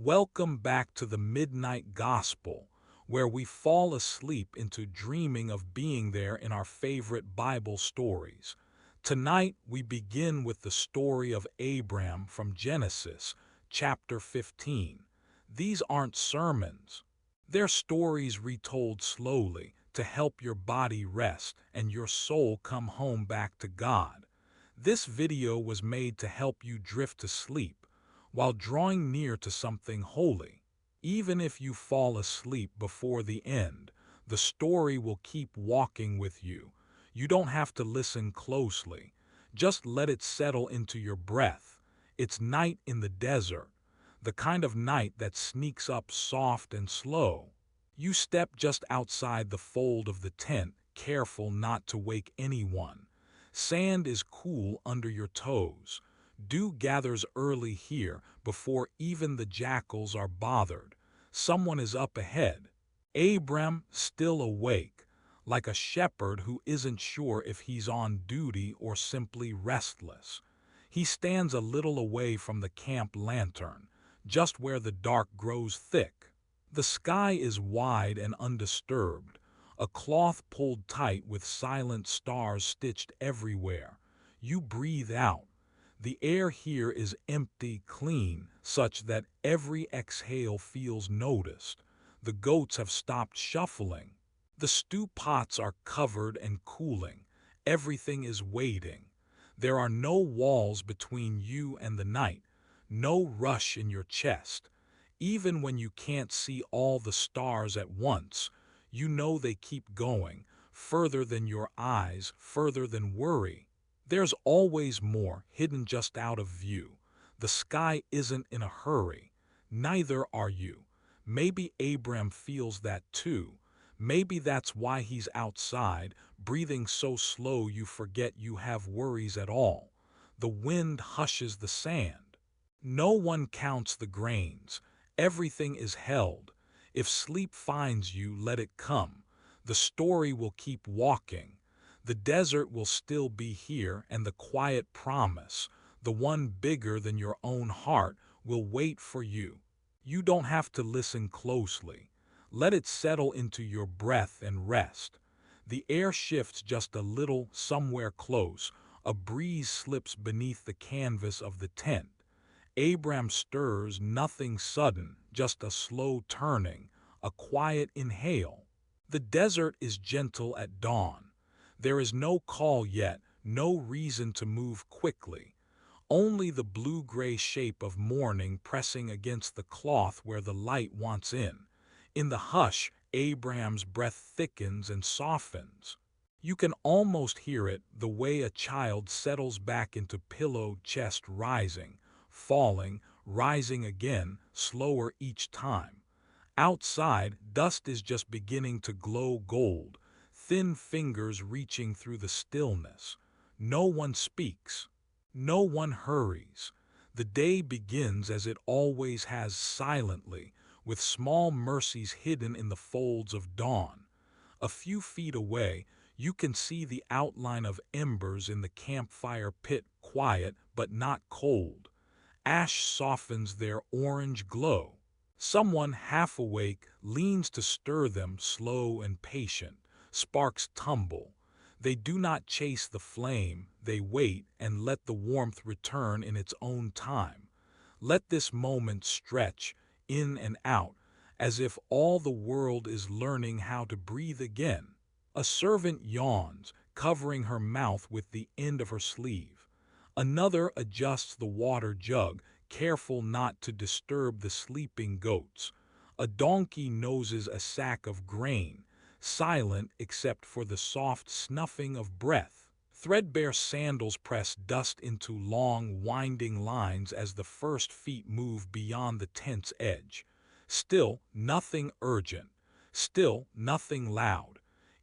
Welcome back to the Midnight Gospel, where we fall asleep into dreaming of being there in our favorite Bible stories. Tonight, we begin with the story of Abram from Genesis, chapter 15. These aren't sermons. They're stories retold slowly to help your body rest and your soul come home back to God. This video was made to help you drift to sleep while drawing near to something holy. Even if you fall asleep before the end, the story will keep walking with you. You don't have to listen closely. Just let it settle into your breath. It's night in the desert, the kind of night that sneaks up soft and slow. You step just outside the fold of the tent, careful not to wake anyone. Sand is cool under your toes. Dew gathers early here before even the jackals are bothered. Someone is up ahead. Abram, still awake, like a shepherd who isn't sure if he's on duty or simply restless. He stands a little away from the camp lantern, just where the dark grows thick. The sky is wide and undisturbed, a cloth pulled tight with silent stars stitched everywhere. You breathe out. The air here is empty, clean, such that every exhale feels noticed. The goats have stopped shuffling. The stew pots are covered and cooling. Everything is waiting. There are no walls between you and the night, no rush in your chest. Even when you can't see all the stars at once, you know they keep going, further than your eyes, further than worry. There's always more hidden just out of view. The sky isn't in a hurry. Neither are you. Maybe Abram feels that too. Maybe that's why he's outside, breathing so slow you forget you have worries at all. The wind hushes the sand. No one counts the grains. Everything is held. If sleep finds you, let it come. The story will keep walking. The desert will still be here, and the quiet promise, the one bigger than your own heart, will wait for you. You don't have to listen closely. Let it settle into your breath and rest. The air shifts just a little somewhere close. A breeze slips beneath the canvas of the tent. Abram stirs, nothing sudden, just a slow turning, a quiet inhale. The desert is gentle at dawn. There is no call yet, no reason to move quickly. Only the blue-gray shape of morning pressing against the cloth where the light wants in. In the hush, Abram's breath thickens and softens. You can almost hear it, the way a child settles back into pillowed chest, rising, falling, rising again, slower each time. Outside, dust is just beginning to glow gold, thin fingers reaching through the stillness. No one speaks. No one hurries. The day begins as it always has, silently, with small mercies hidden in the folds of dawn. A few feet away, you can see the outline of embers in the campfire pit, quiet but not cold. Ash softens their orange glow. Someone half awake leans to stir them, slow and patient. Sparks tumble. They do not chase the flame, they wait and let the warmth return in its own time. Let this moment stretch, in and out, as if all the world is learning how to breathe again. A servant yawns, covering her mouth with the end of her sleeve. Another adjusts the water jug, careful not to disturb the sleeping goats. A donkey noses a sack of grain, silent except for the soft snuffing of breath. Threadbare sandals press dust into long, winding lines as the first feet move beyond the tent's edge. Still nothing urgent. Still nothing loud.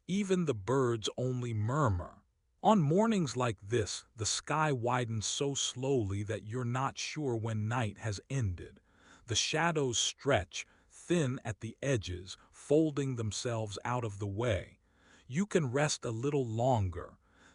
Even the birds only murmur. On mornings like this, the sky widens so slowly that you're not sure when night has ended. The shadows stretch, thin at the edges, folding themselves out of the way. You can rest a little longer.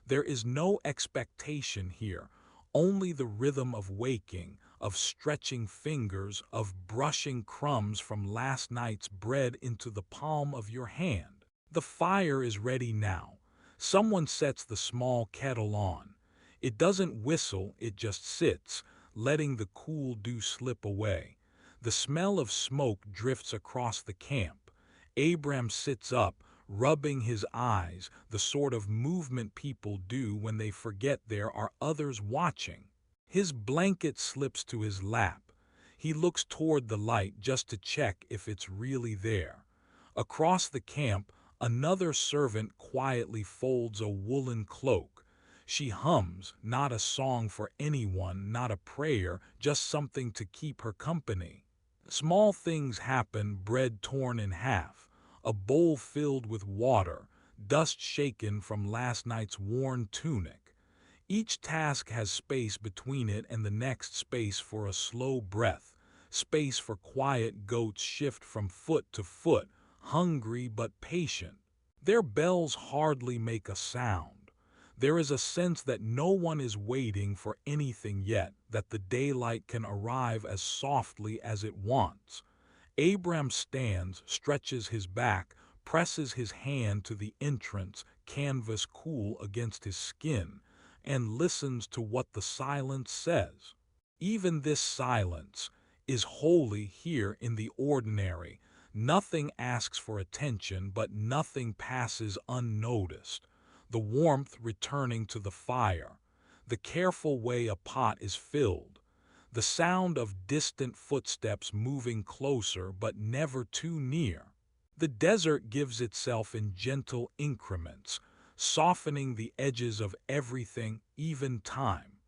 There is no expectation here, only the rhythm of waking, of stretching fingers, of brushing crumbs from last night's bread into the palm of your hand. The fire is ready now. Someone sets the small kettle on. It doesn't whistle, it just sits, letting the cool dew slip away. The smell of smoke drifts across the camp. Abram sits up, rubbing his eyes, the sort of movement people do when they forget there are others watching. His blanket slips to his lap. He looks toward the light just to check if it's really there. Across the camp, another servant quietly folds a woolen cloak. She hums, not a song for anyone, not a prayer, just something to keep her company. Small things happen, bread torn in half, a bowl filled with water, dust shaken from last night's worn tunic. Each task has space between it and the next, space for a slow breath, space for quiet goats shift from foot to foot, hungry but patient. Their bells hardly make a sound. There is a sense that no one is waiting for anything yet, that the daylight can arrive as softly as it wants. Abram stands, stretches his back, presses his hand to the entrance, canvas cool against his skin, and listens to what the silence says. Even this silence is holy here in the ordinary. Nothing asks for attention, but nothing passes unnoticed. The warmth returning to the fire, the careful way a pot is filled, the sound of distant footsteps moving closer but never too near. The desert gives itself in gentle increments, softening the edges of everything, even time.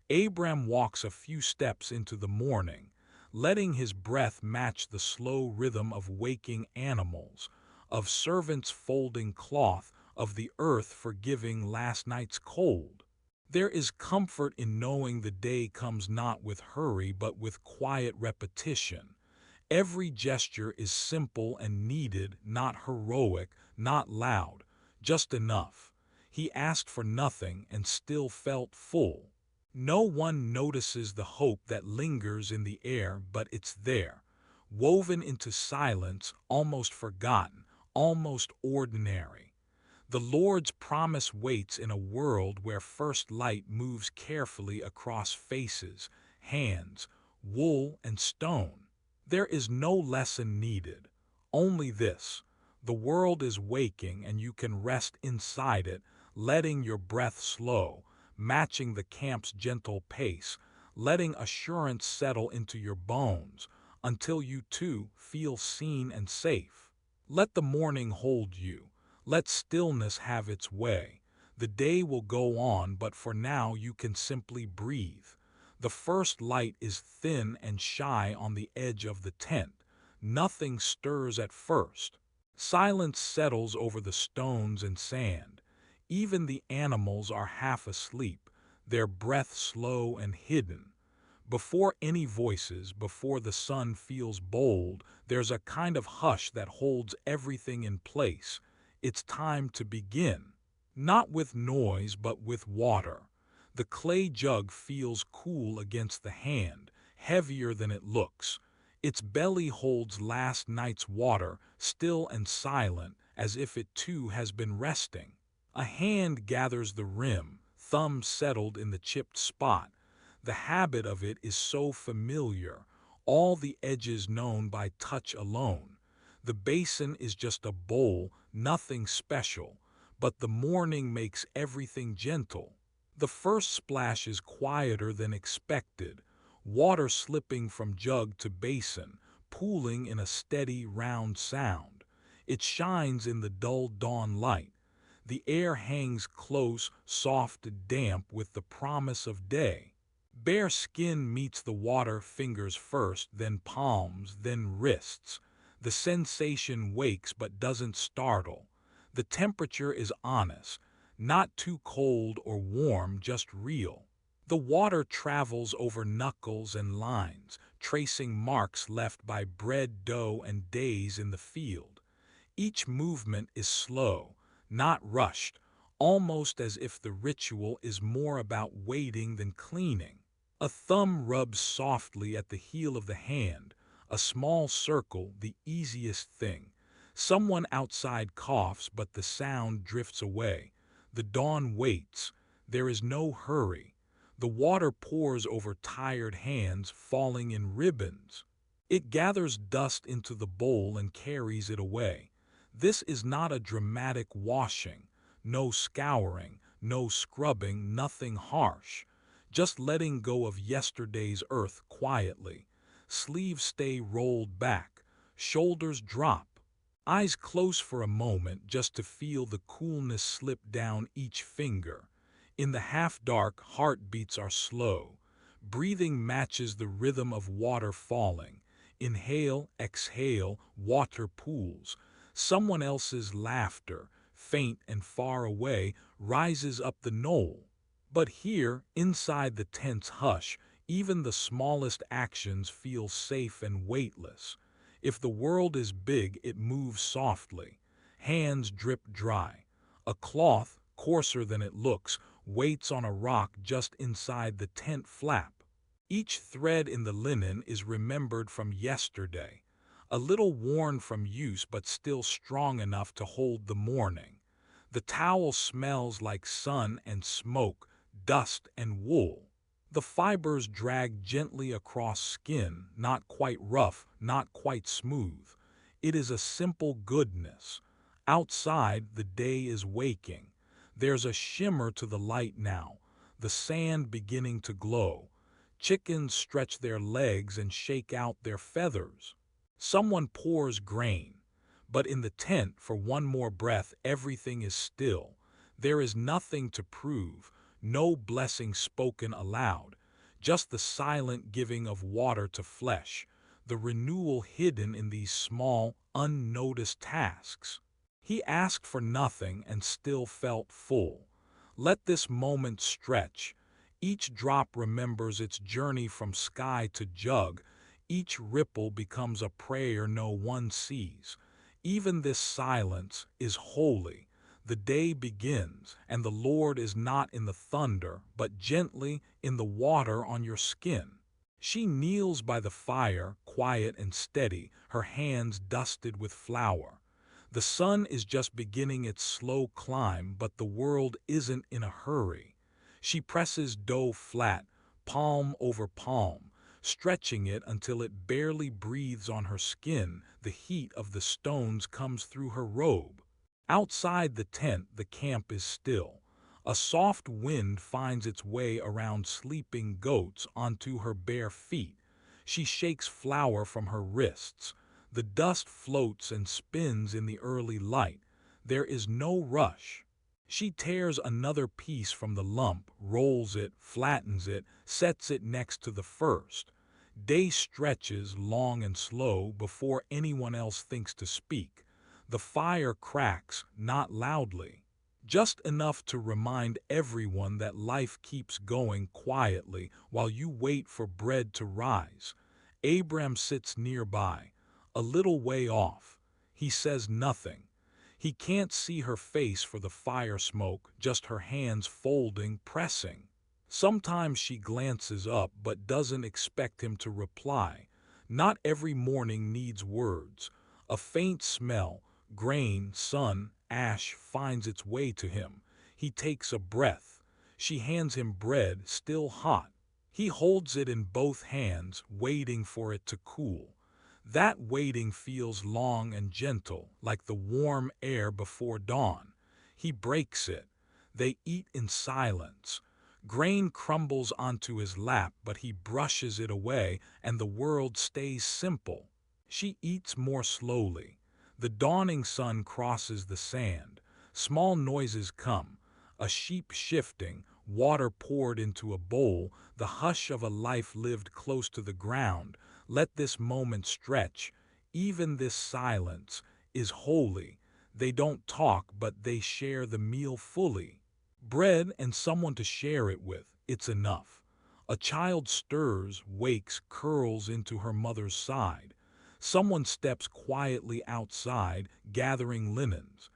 Abram walks a few steps into the morning, letting his breath match the slow rhythm of waking animals, of servants folding cloth, of the earth forgiving last night's cold. There is comfort in knowing the day comes not with hurry but with quiet repetition. Every gesture is simple and needed, not heroic, not loud, just enough. He asked for nothing and still felt full. No one notices the hope that lingers in the air, but it's there, woven into silence, almost forgotten, almost ordinary. The Lord's promise waits in a world where first light moves carefully across faces, hands, wool, and stone. There is no lesson needed, only this: the world is waking and you can rest inside it, letting your breath slow, matching the camp's gentle pace, letting assurance settle into your bones until you too feel seen and safe. Let the morning hold you. Let stillness have its way. The day will go on, but for now you can simply breathe. The first light is thin and shy on the edge of the tent. Nothing stirs at first. Silence settles over the stones and sand. Even the animals are half asleep, their breath slow and hidden. Before any voices, before the sun feels bold, there's a kind of hush that holds everything in place. It's time to begin. Not with noise, but with water. The clay jug feels cool against the hand, heavier than it looks. Its belly holds last night's water, still and silent, as if it too has been resting. A hand gathers the rim, thumb settled in the chipped spot. The habit of it is so familiar, all the edges known by touch alone. The basin is just a bowl, nothing special, but the morning makes everything gentle. The first splash is quieter than expected, water slipping from jug to basin, pooling in a steady, round sound. It shines in the dull dawn light. The air hangs close, soft, damp with the promise of day. Bare skin meets the water, fingers first, then palms, then wrists. The sensation wakes but doesn't startle. The temperature is honest, not too cold or warm, just real. The water travels over knuckles and lines, tracing marks left by bread, dough, and days in the field. Each movement is slow, not rushed, almost as if the ritual is more about waiting than cleaning. A thumb rubs softly at the heel of the hand, a small circle, the easiest thing. Someone outside coughs, but the sound drifts away. The dawn waits. There is no hurry. The water pours over tired hands, falling in ribbons. It gathers dust into the bowl and carries it away. This is not a dramatic washing, no scouring, no scrubbing, nothing harsh. Just letting go of yesterday's earth quietly. Sleeves stay rolled back, shoulders drop. Eyes close for a moment just to feel the coolness slip down each finger. In the half-dark, heartbeats are slow. Breathing matches the rhythm of water falling. Inhale, exhale, water pools. Someone else's laughter, faint and far away, rises up the knoll. But here, inside the tense hush, even the smallest actions feel safe and weightless. If the world is big, it moves softly. Hands drip dry. A cloth, coarser than it looks, waits on a rock just inside the tent flap. Each thread in the linen is remembered from yesterday, a little worn from use but still strong enough to hold the morning. The towel smells like sun and smoke, dust and wool. The fibers drag gently across skin, not quite rough, not quite smooth. It is a simple goodness. Outside, the day is waking. There's a shimmer to the light now, the sand beginning to glow. Chickens stretch their legs and shake out their feathers. Someone pours grain. But in the tent, for one more breath, everything is still. There is nothing to prove, no blessing spoken aloud, just the silent giving of water to flesh, the renewal hidden in these small, unnoticed tasks. He asked for nothing and still felt full. Let this moment stretch. Each drop remembers its journey from sky to jug. Each ripple becomes a prayer no one sees. Even this silence is holy. The day begins, and the Lord is not in the thunder, but gently in the water on your skin. She kneels by the fire, quiet and steady, her hands dusted with flour. The sun is just beginning its slow climb, but the world isn't in a hurry. She presses dough flat, palm over palm, stretching it until it barely breathes on her skin. The heat of the stones comes through her robe. Outside the tent, the camp is still. A soft wind finds its way around sleeping goats onto her bare feet. She shakes flour from her wrists. The dust floats and spins in the early light. There is no rush. She tears another piece from the lump, rolls it, flattens it, sets it next to the first. Day stretches long and slow before anyone else thinks to speak. The fire cracks, not loudly, just enough to remind everyone that life keeps going quietly while you wait for bread to rise. Abram sits nearby, a little way off. He says nothing. He can't see her face for the fire smoke, just her hands folding, pressing. Sometimes she glances up but doesn't expect him to reply. Not every morning needs words. A faint smell, grain, sun, ash, finds its way to him. He takes a breath. She hands him bread, still hot. He holds it in both hands, waiting for it to cool. That waiting feels long and gentle, like the warm air before dawn. He breaks it. They eat in silence. Grain crumbles onto his lap, but he brushes it away, and the world stays simple. She eats more slowly. The dawning sun crosses the sand. Small noises come. A sheep shifting, water poured into a bowl, the hush of a life lived close to the ground. Let this moment stretch. Even this silence is holy. They don't talk, but they share the meal fully. Bread and someone to share it with, it's enough. A child stirs, wakes, curls into her mother's side. Someone steps quietly outside, gathering linens.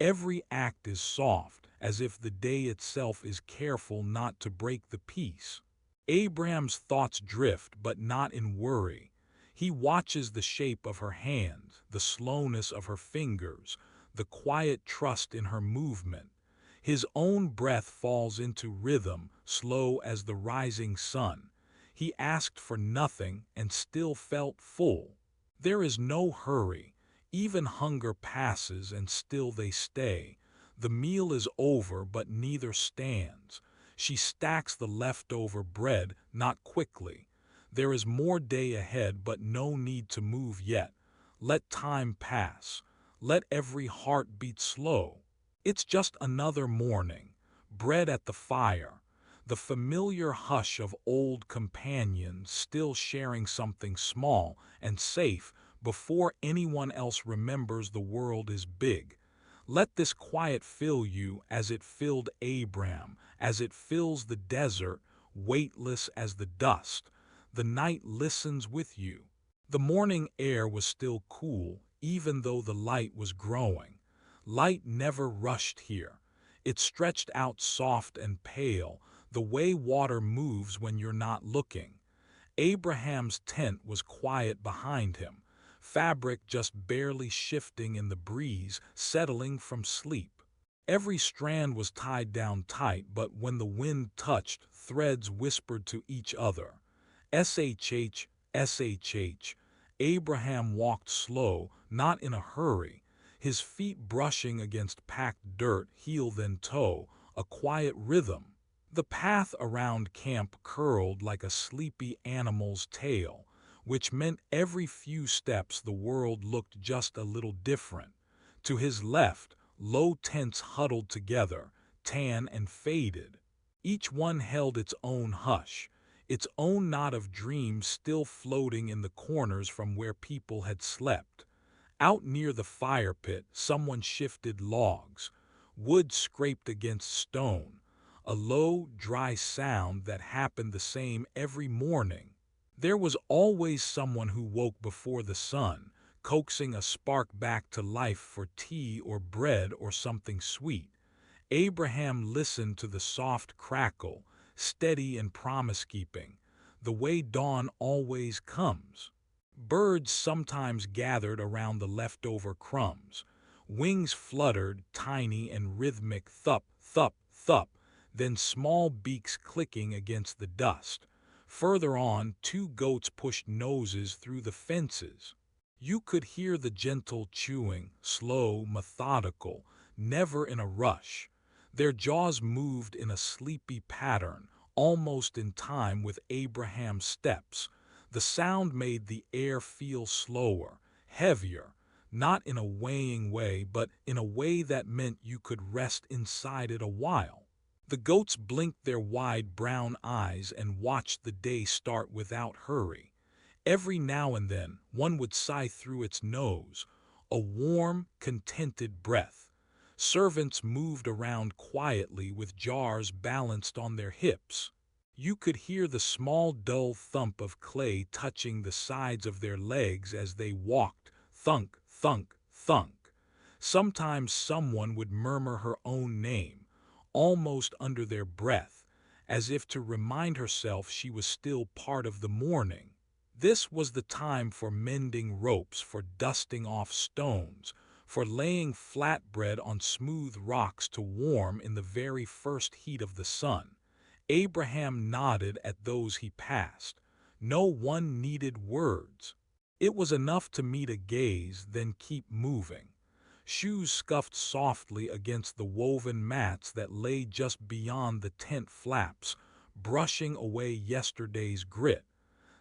Every act is soft, as if the day itself is careful not to break the peace. Abram's thoughts drift, but not in worry. He watches the shape of her hand, the slowness of her fingers, the quiet trust in her movement. His own breath falls into rhythm, slow as the rising sun. He asked for nothing and still felt full. There is no hurry. Even hunger passes and still they stay. The meal is over, but neither stands. She stacks the leftover bread, not quickly. There is more day ahead, but no need to move yet. Let time pass. Let every heart beat slow. It's just another morning. Bread at the fire. The familiar hush of old companions still sharing something small and safe before anyone else remembers the world is big. Let this quiet fill you as it filled Abram, as it fills the desert, weightless as the dust. The night listens with you. The morning air was still cool, even though the light was growing. Light never rushed here. It stretched out soft and pale, the way water moves when you're not looking. Abraham's tent was quiet behind him, fabric just barely shifting in the breeze, settling from sleep. Every strand was tied down tight, but when the wind touched, threads whispered to each other. SHH, SHH. Abraham walked slow, not in a hurry, his feet brushing against packed dirt, heel then toe, a quiet rhythm. The path around camp curled like a sleepy animal's tail, which meant every few steps the world looked just a little different. To his left, low tents huddled together, tan and faded. Each one held its own hush, its own knot of dreams still floating in the corners from where people had slept. Out near the fire pit, someone shifted logs. Wood scraped against stone, a low, dry sound that happened the same every morning. There was always someone who woke before the sun, coaxing a spark back to life for tea or bread or something sweet. Abraham listened to the soft crackle, steady and promise-keeping, the way dawn always comes. Birds sometimes gathered around the leftover crumbs. Wings fluttered, tiny and rhythmic, thup, thup, thup, then small beaks clicking against the dust. Further on, two goats pushed noses through the fences. You could hear the gentle chewing, slow, methodical, never in a rush. Their jaws moved in a sleepy pattern, almost in time with Abraham's steps. The sound made the air feel slower, heavier, not in a weighing way, but in a way that meant you could rest inside it a while. The goats blinked their wide brown eyes and watched the day start without hurry. Every now and then, one would sigh through its nose, a warm, contented breath. Servants moved around quietly with jars balanced on their hips. You could hear the small dull thump of clay touching the sides of their legs as they walked, thunk, thunk, thunk. Sometimes someone would murmur her own name, almost under their breath, as if to remind herself she was still part of the morning. This was the time for mending ropes, for dusting off stones, for laying flatbread on smooth rocks to warm in the very first heat of the sun. Abraham nodded at those he passed. No one needed words. It was enough to meet a gaze, then keep moving. Shoes scuffed softly against the woven mats that lay just beyond the tent flaps, brushing away yesterday's grit.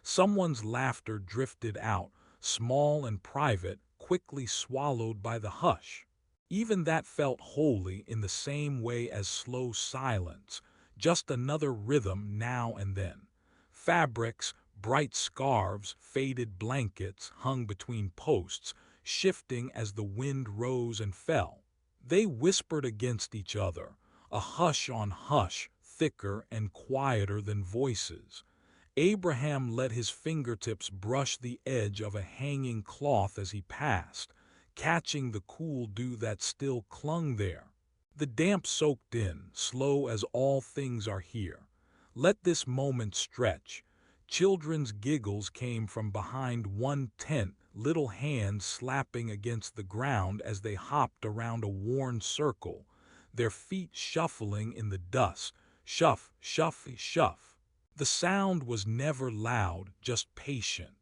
Someone's laughter drifted out, small and private, quickly swallowed by the hush. Even that felt holy in the same way as slow silence, just another rhythm now and then. Fabrics, bright scarves, faded blankets hung between posts, shifting as the wind rose and fell. They whispered against each other, a hush on hush, thicker and quieter than voices. Abraham let his fingertips brush the edge of a hanging cloth as he passed, catching the cool dew that still clung there. The damp soaked in, slow as all things are here. Let this moment stretch. Children's giggles came from behind one tent, little hands slapping against the ground as they hopped around a worn circle, their feet shuffling in the dust. Shuff, shuff, shuff. The sound was never loud, just patient.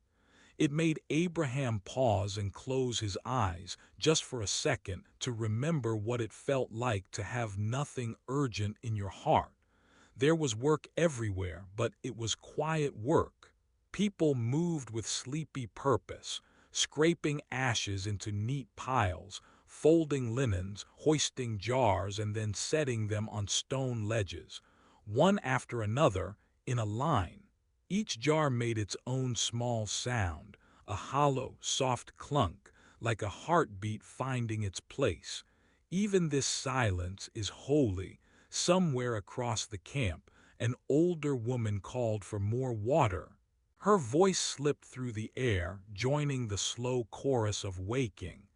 It made Abraham pause and close his eyes just for a second to remember what it felt like to have nothing urgent in your heart. There was work everywhere, but it was quiet work. People moved with sleepy purpose, scraping ashes into neat piles, folding linens, hoisting jars, and then setting them on stone ledges, one after another, in a line. Each jar made its own small sound, a hollow, soft clunk, like a heartbeat finding its place. Even this silence is holy. Somewhere across the camp, an older woman called for more water. Her voice slipped through the air, joining the slow chorus of waking.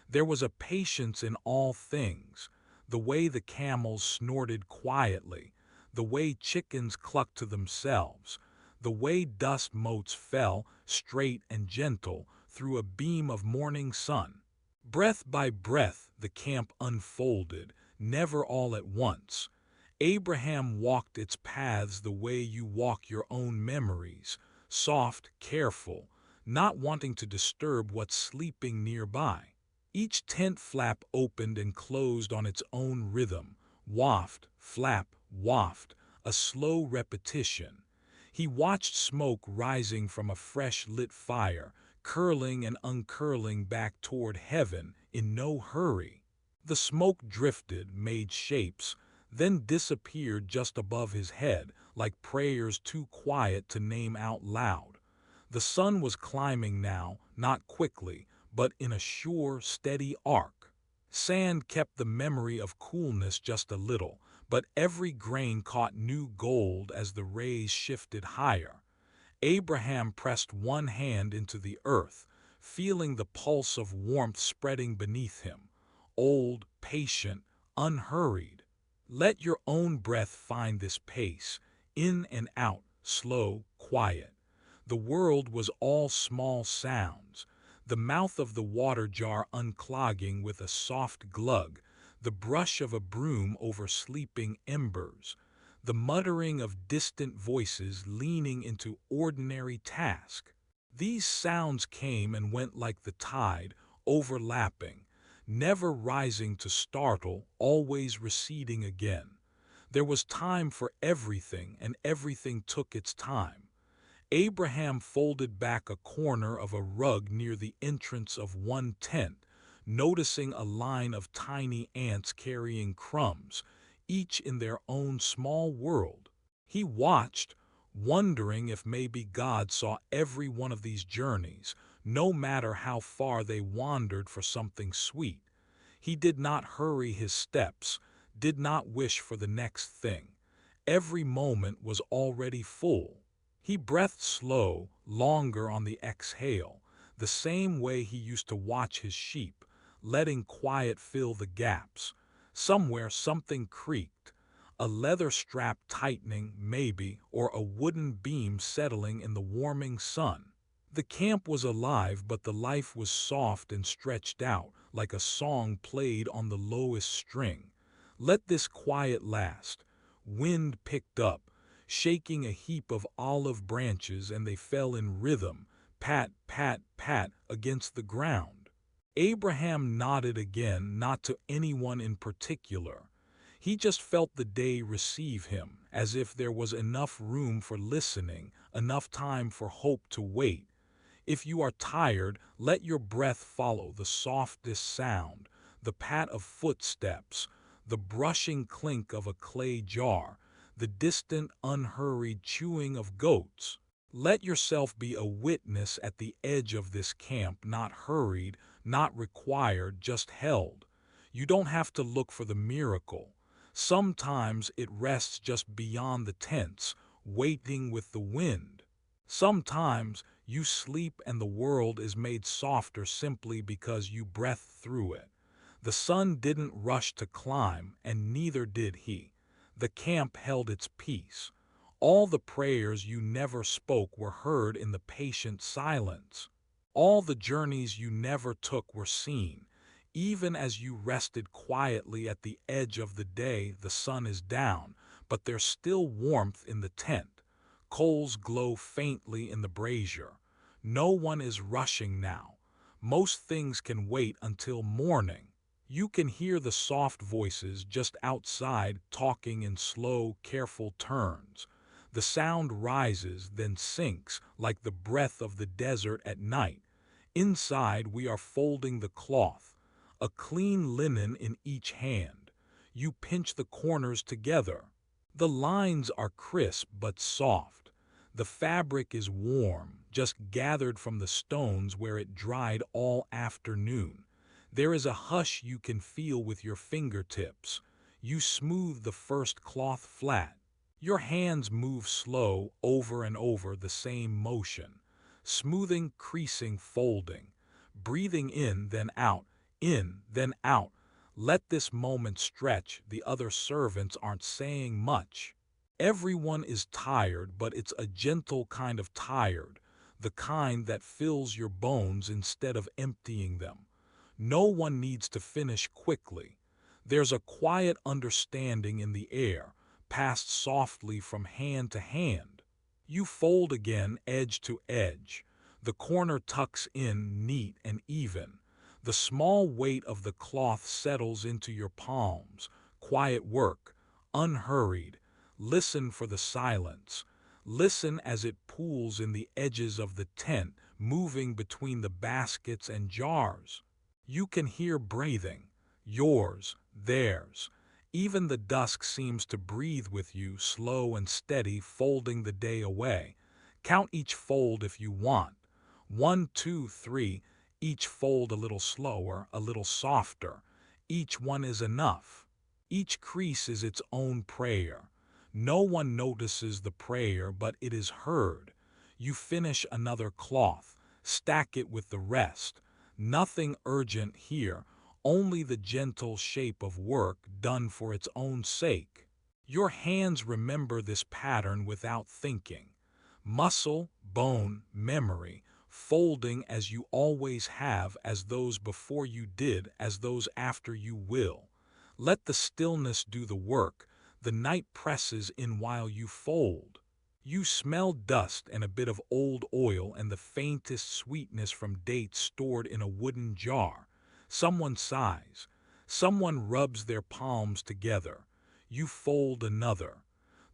There was a patience in all things, the way the camels snorted quietly, the way chickens clucked to themselves, the way dust motes fell, straight and gentle, through a beam of morning sun. Breath by breath the camp unfolded, never all at once. Abraham walked its paths the way you walk your own memories, soft, careful, not wanting to disturb what's sleeping nearby. Each tent flap opened and closed on its own rhythm, waft, flap, waft, a slow repetition. He watched smoke rising from a fresh lit fire, curling and uncurling back toward heaven in no hurry. The smoke drifted, made shapes, then disappeared just above his head, like prayers too quiet to name out loud. The sun was climbing now, not quickly, but in a sure, steady arc. Sand kept the memory of coolness just a little, but every grain caught new gold as the rays shifted higher. Abraham pressed one hand into the earth, feeling the pulse of warmth spreading beneath him. Old, patient, unhurried. Let your own breath find this pace, in and out, slow, quiet. The world was all small sounds, the mouth of the water jar unclogging with a soft glug, the brush of a broom over sleeping embers, the muttering of distant voices leaning into ordinary task. These sounds came and went like the tide, overlapping, never rising to startle, always receding again. There was time for everything, and everything took its time. Abraham folded back a corner of a rug near the entrance of one tent, noticing a line of tiny ants carrying crumbs, each in their own small world. He watched, wondering if maybe God saw every one of these journeys, no matter how far they wandered for something sweet. He did not hurry his steps, did not wish for the next thing. Every moment was already full. He breathed slow, longer on the exhale, the same way he used to watch his sheep, letting quiet fill the gaps. Somewhere something creaked, a leather strap tightening, maybe, or a wooden beam settling in the warming sun. The camp was alive, but the life was soft and stretched out, like a song played on the lowest string. Let this quiet last. Wind picked up, shaking a heap of olive branches, and they fell in rhythm, pat, pat, pat, against the ground. Abraham nodded again, not to anyone in particular. He just felt the day receive him, as if there was enough room for listening, enough time for hope to wait. If you are tired, let your breath follow the softest sound, the pat of footsteps, the brushing clink of a clay jar, the distant, unhurried chewing of goats. Let yourself be a witness at the edge of this camp, not hurried, not required, just held. You don't have to look for the miracle. Sometimes it rests just beyond the tents, waiting with the wind. Sometimes you sleep and the world is made softer simply because you breathe through it. The sun didn't rush to climb, and neither did he. The camp held its peace. All the prayers you never spoke were heard in the patient silence. All the journeys you never took were seen. Even as you rested quietly at the edge of the day, the sun is down, but there's still warmth in the tent. Coals glow faintly in the brazier. No one is rushing now. Most things can wait until morning. You can hear the soft voices just outside talking in slow, careful turns. The sound rises, then sinks, like the breath of the desert at night. Inside, we are folding the cloth, a clean linen in each hand. You pinch the corners together. The lines are crisp but soft. The fabric is warm, just gathered from the stones where it dried all afternoon. There is a hush you can feel with your fingertips. You smooth the first cloth flat. Your hands move slow over and over the same motion, smoothing, creasing, folding, breathing in, then out. Let this moment stretch. The other servants aren't saying much. Everyone is tired, but it's a gentle kind of tired, the kind that fills your bones instead of emptying them. No one needs to finish quickly. There's a quiet understanding in the air, passed softly from hand to hand. You fold again, edge to edge. The corner tucks in neat and even. The small weight of the cloth settles into your palms. Quiet work, unhurried. Listen for the silence. Listen as it pools in the edges of the tent, moving between the baskets and jars. You can hear breathing, yours, theirs. Even the dusk seems to breathe with you, slow and steady, folding the day away. Count each fold if you want. 1, 2, 3. Each fold a little slower, a little softer. Each one is enough. Each crease is its own prayer. No one notices the prayer, but it is heard. You finish another cloth, stack it with the rest. Nothing urgent here, only the gentle shape of work done for its own sake. Your hands remember this pattern without thinking. Muscle, bone, memory, folding as you always have, as those before you did, as those after you will. Let the stillness do the work. The night presses in while you fold. You smell dust and a bit of old oil and the faintest sweetness from dates stored in a wooden jar. Someone sighs. Someone rubs their palms together. You fold another.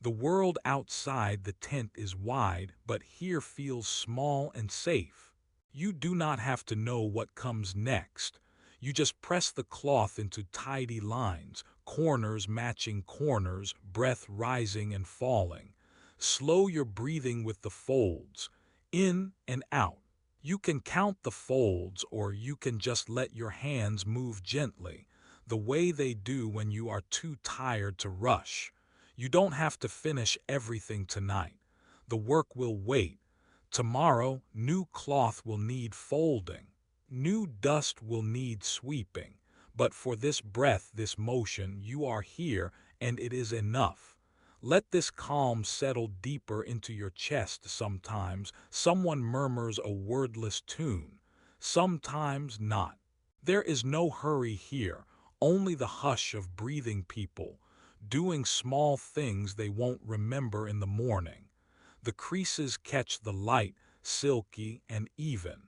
The world outside the tent is wide, but here feels small and safe. You do not have to know what comes next. You just press the cloth into tidy lines, corners matching corners, breath rising and falling. Slow your breathing with the folds, in and out. You can count the folds, or you can just let your hands move gently, the way they do when you are too tired to rush. You don't have to finish everything tonight. The work will wait. Tomorrow, new cloth will need folding. New dust will need sweeping. But for this breath, this motion, you are here, and it is enough. Let this calm settle deeper into your chest. Sometimes someone murmurs a wordless tune, sometimes not. There is no hurry here, only the hush of breathing people, doing small things they won't remember in the morning. The creases catch the light, silky and even.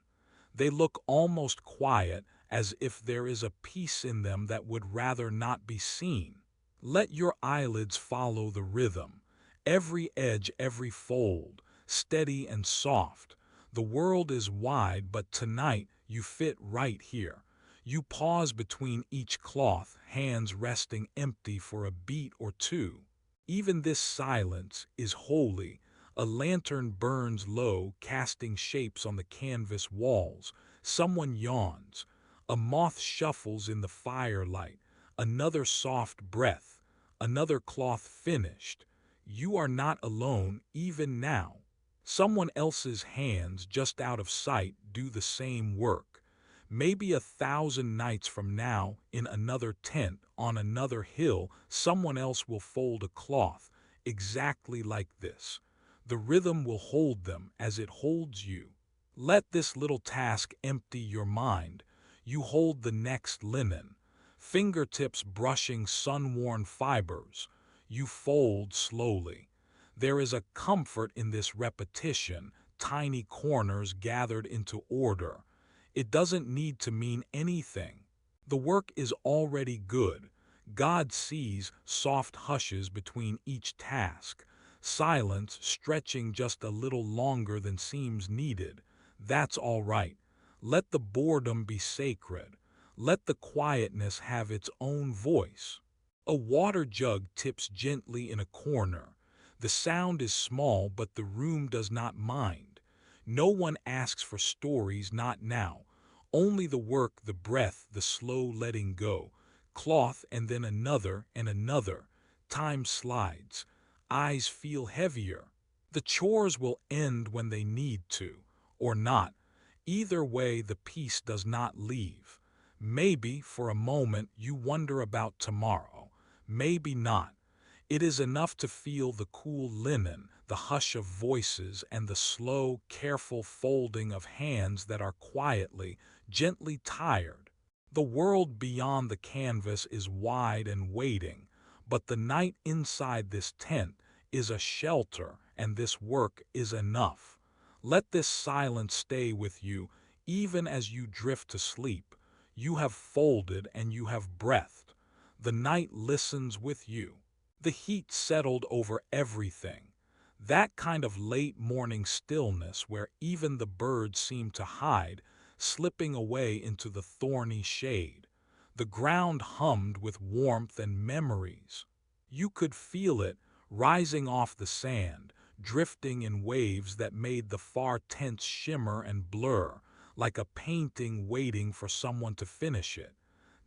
They look almost quiet, as if there is a peace in them that would rather not be seen. Let your eyelids follow the rhythm. Every edge, every fold, steady and soft. The world is wide, but tonight you fit right here. You pause between each cloth, hands resting empty for a beat or two. Even this silence is holy. A lantern burns low, casting shapes on the canvas walls. Someone yawns. A moth shuffles in the firelight. Another soft breath. Another cloth finished. You are not alone, even now. Someone else's hands, just out of sight, do the same work. Maybe 1,000 nights from now, in another tent, on another hill, someone else will fold a cloth. exactly like this. The rhythm will hold them as it holds you. Let this little task empty your mind. You hold the next linen, fingertips brushing sun-worn fibers. You fold slowly. There is a comfort in this repetition, tiny corners gathered into order. It doesn't need to mean anything. The work is already good. God sees soft hushes between each task, silence stretching just a little longer than seems needed. That's all right. Let the boredom be sacred. Let the quietness have its own voice. A water jug tips gently in a corner. The sound is small, but the room does not mind. No one asks for stories, not now. Only the work, the breath, the slow letting go. Cloth and then another and another. Time slides. Eyes feel heavier. The chores will end when they need to, or not. Either way, the peace does not leave. Maybe, for a moment, you wonder about tomorrow. Maybe not. It is enough to feel the cool linen, the hush of voices, and the slow, careful folding of hands that are quietly, gently tired. The world beyond the canvas is wide and waiting, but the night inside this tent is a shelter, and this work is enough. Let this silence stay with you, even as you drift to sleep. You have folded and you have breathed. The night listens with you. The heat settled over everything. That kind of late morning stillness where even the birds seem to hide, slipping away into the thorny shade. The ground hummed with warmth and memories. You could feel it rising off the sand, drifting in waves that made the far tents shimmer and blur, like a painting waiting for someone to finish it.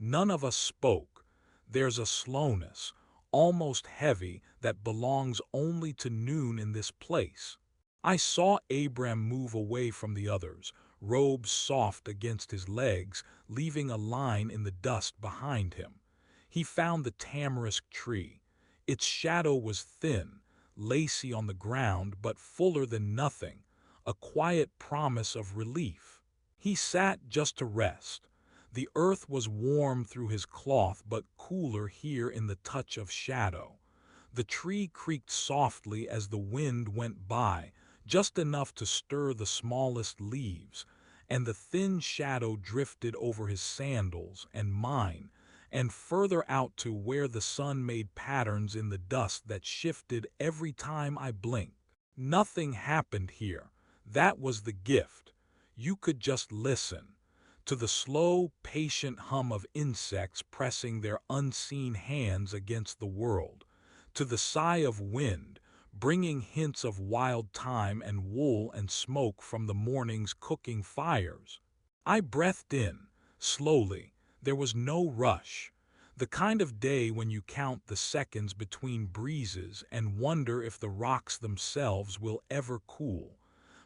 None of us spoke. There's a slowness, almost heavy, that belongs only to noon in this place. I saw Abram move away from the others, robes soft against his legs, leaving a line in the dust behind him. He found the tamarisk tree. Its shadow was thin, lacy on the ground, but fuller than nothing, a quiet promise of relief. He sat just to rest. The earth was warm through his cloth, but cooler here in the touch of shadow. The tree creaked softly as the wind went by, just enough to stir the smallest leaves, and the thin shadow drifted over his sandals and mine, and further out to where the sun made patterns in the dust that shifted every time I blinked. Nothing happened here. That was the gift. You could just listen to the slow, patient hum of insects pressing their unseen hands against the world, to the sigh of wind, bringing hints of wild thyme and wool and smoke from the morning's cooking fires. I breathed in, slowly. There was no rush. The kind of day when you count the seconds between breezes and wonder if the rocks themselves will ever cool.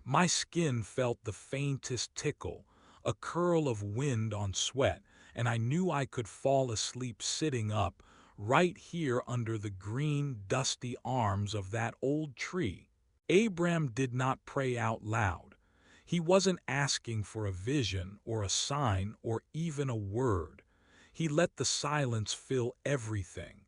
My skin felt the faintest tickle, a curl of wind on sweat, and I knew I could fall asleep sitting up, right here under the green, dusty arms of that old tree. Abram did not pray out loud. He wasn't asking for a vision or a sign or even a word. He let the silence fill everything.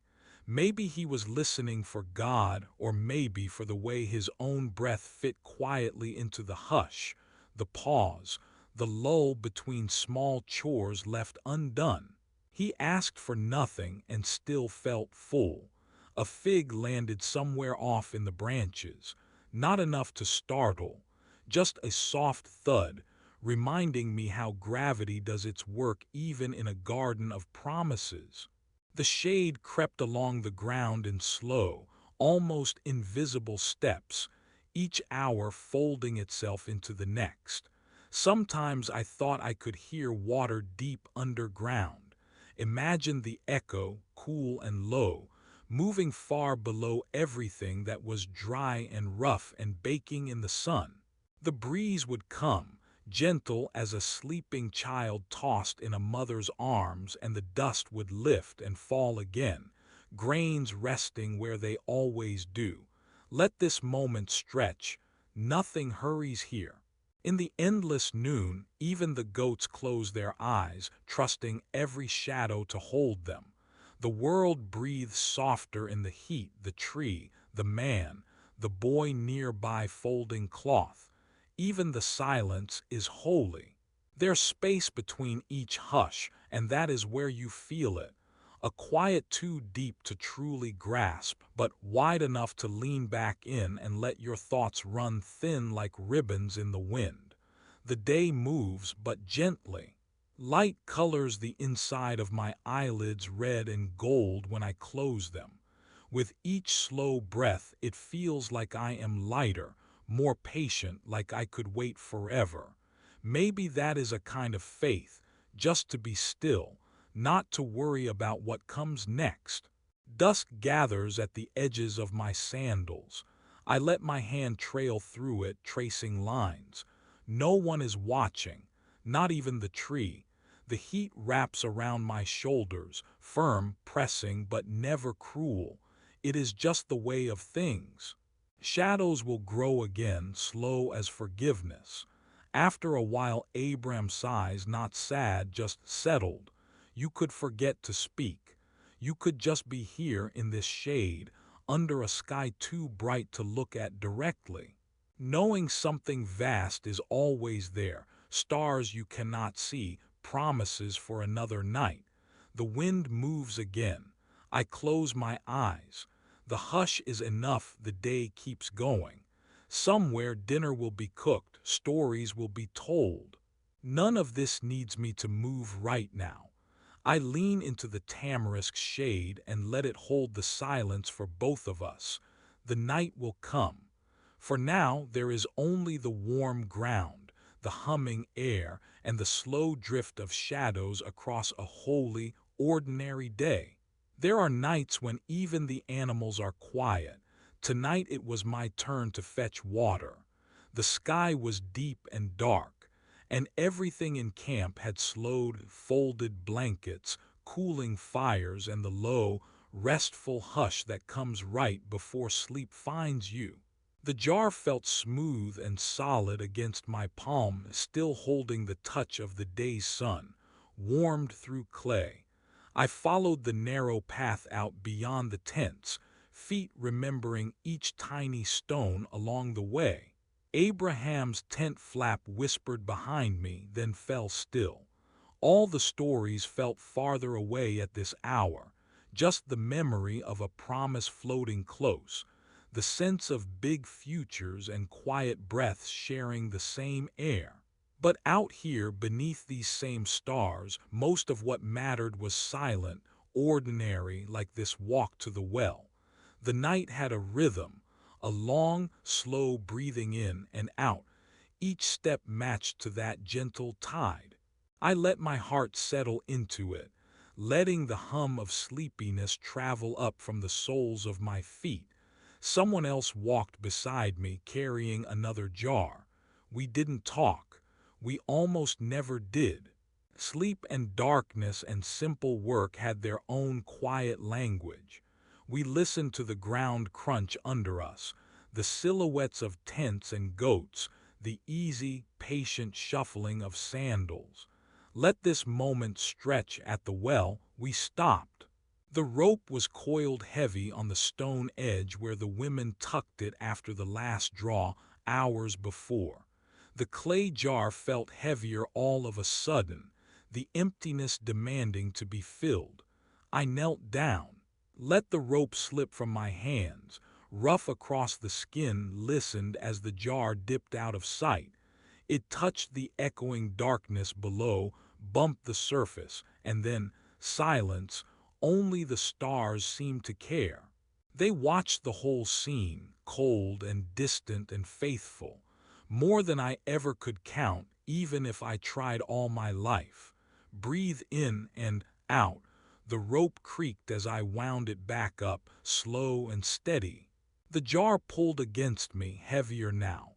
Maybe he was listening for God, or maybe for the way his own breath fit quietly into the hush, the pause, the lull between small chores left undone. He asked for nothing and still felt full. A fig landed somewhere off in the branches, not enough to startle, just a soft thud, reminding me how gravity does its work even in a garden of promises. The shade crept along the ground in slow, almost invisible steps, each hour folding itself into the next. Sometimes I thought I could hear water deep underground. Imagine the echo, cool and low, moving far below everything that was dry and rough and baking in the sun. The breeze would come, gentle as a sleeping child tossed in a mother's arms, and the dust would lift and fall again, grains resting where they always do, Let this moment stretch. Nothing hurries here. In the endless noon, even the goats close their eyes, trusting every shadow to hold them. The world breathes softer in the heat, the tree, the man, the boy nearby folding cloth. Even the silence is holy. There's space between each hush, and that is where you feel it. A quiet too deep to truly grasp, but wide enough to lean back in and let your thoughts run thin like ribbons in the wind. The day moves, but gently. Light colors the inside of my eyelids red and gold when I close them. With each slow breath, it feels like I am lighter, more patient, like I could wait forever. Maybe that is a kind of faith, just to be still, not to worry about what comes next. Dusk gathers at the edges of my sandals. I let my hand trail through it, tracing lines. No one is watching, not even the tree. The heat wraps around my shoulders, firm, pressing, but never cruel. It is just the way of things. Shadows will grow again, slow as forgiveness. After a while, Abram sighs, not sad, just settled. You could forget to speak. You could just be here in this shade, under a sky too bright to look at directly. Knowing something vast is always there, stars you cannot see, promises for another night. The wind moves again. I close my eyes. The hush is enough, the day keeps going. Somewhere dinner will be cooked, stories will be told. None of this needs me to move right now. I lean into the tamarisk shade and let it hold the silence for both of us. The night will come. For now, there is only the warm ground, the humming air, and the slow drift of shadows across a wholly ordinary day. There are nights when even the animals are quiet. Tonight it was my turn to fetch water. The sky was deep and dark, and everything in camp had slowed, folded blankets, cooling fires, and the low, restful hush that comes right before sleep finds you. The jar felt smooth and solid against my palm, still holding the touch of the day's sun, warmed through clay. I followed the narrow path out beyond the tents, feet remembering each tiny stone along the way. Abraham's tent flap whispered behind me, then fell still. All the stories felt farther away at this hour, just the memory of a promise floating close, the sense of big futures and quiet breaths sharing the same air. But out here, beneath these same stars, most of what mattered was silent, ordinary, like this walk to the well. The night had a rhythm, a long, slow breathing in and out, each step matched to that gentle tide. I let my heart settle into it, letting the hum of sleepiness travel up from the soles of my feet. Someone else walked beside me, carrying another jar. We didn't talk. We almost never did. Sleep and darkness and simple work had their own quiet language. We listened to the ground crunch under us, the silhouettes of tents and goats, the easy, patient shuffling of sandals. Let this moment stretch at the well, we stopped. The rope was coiled heavy on the stone edge where the women tucked it after the last draw hours before. The clay jar felt heavier all of a sudden, the emptiness demanding to be filled. I knelt down, let the rope slip from my hands, rough across the skin, listened as the jar dipped out of sight. It touched the echoing darkness below, bumped the surface, and then silence. Only the stars seemed to care. They watched the whole scene, cold and distant and faithful, more than I ever could count, even if I tried all my life. Breathe in and out. The rope creaked as I wound it back up, slow and steady. The jar pulled against me, heavier now.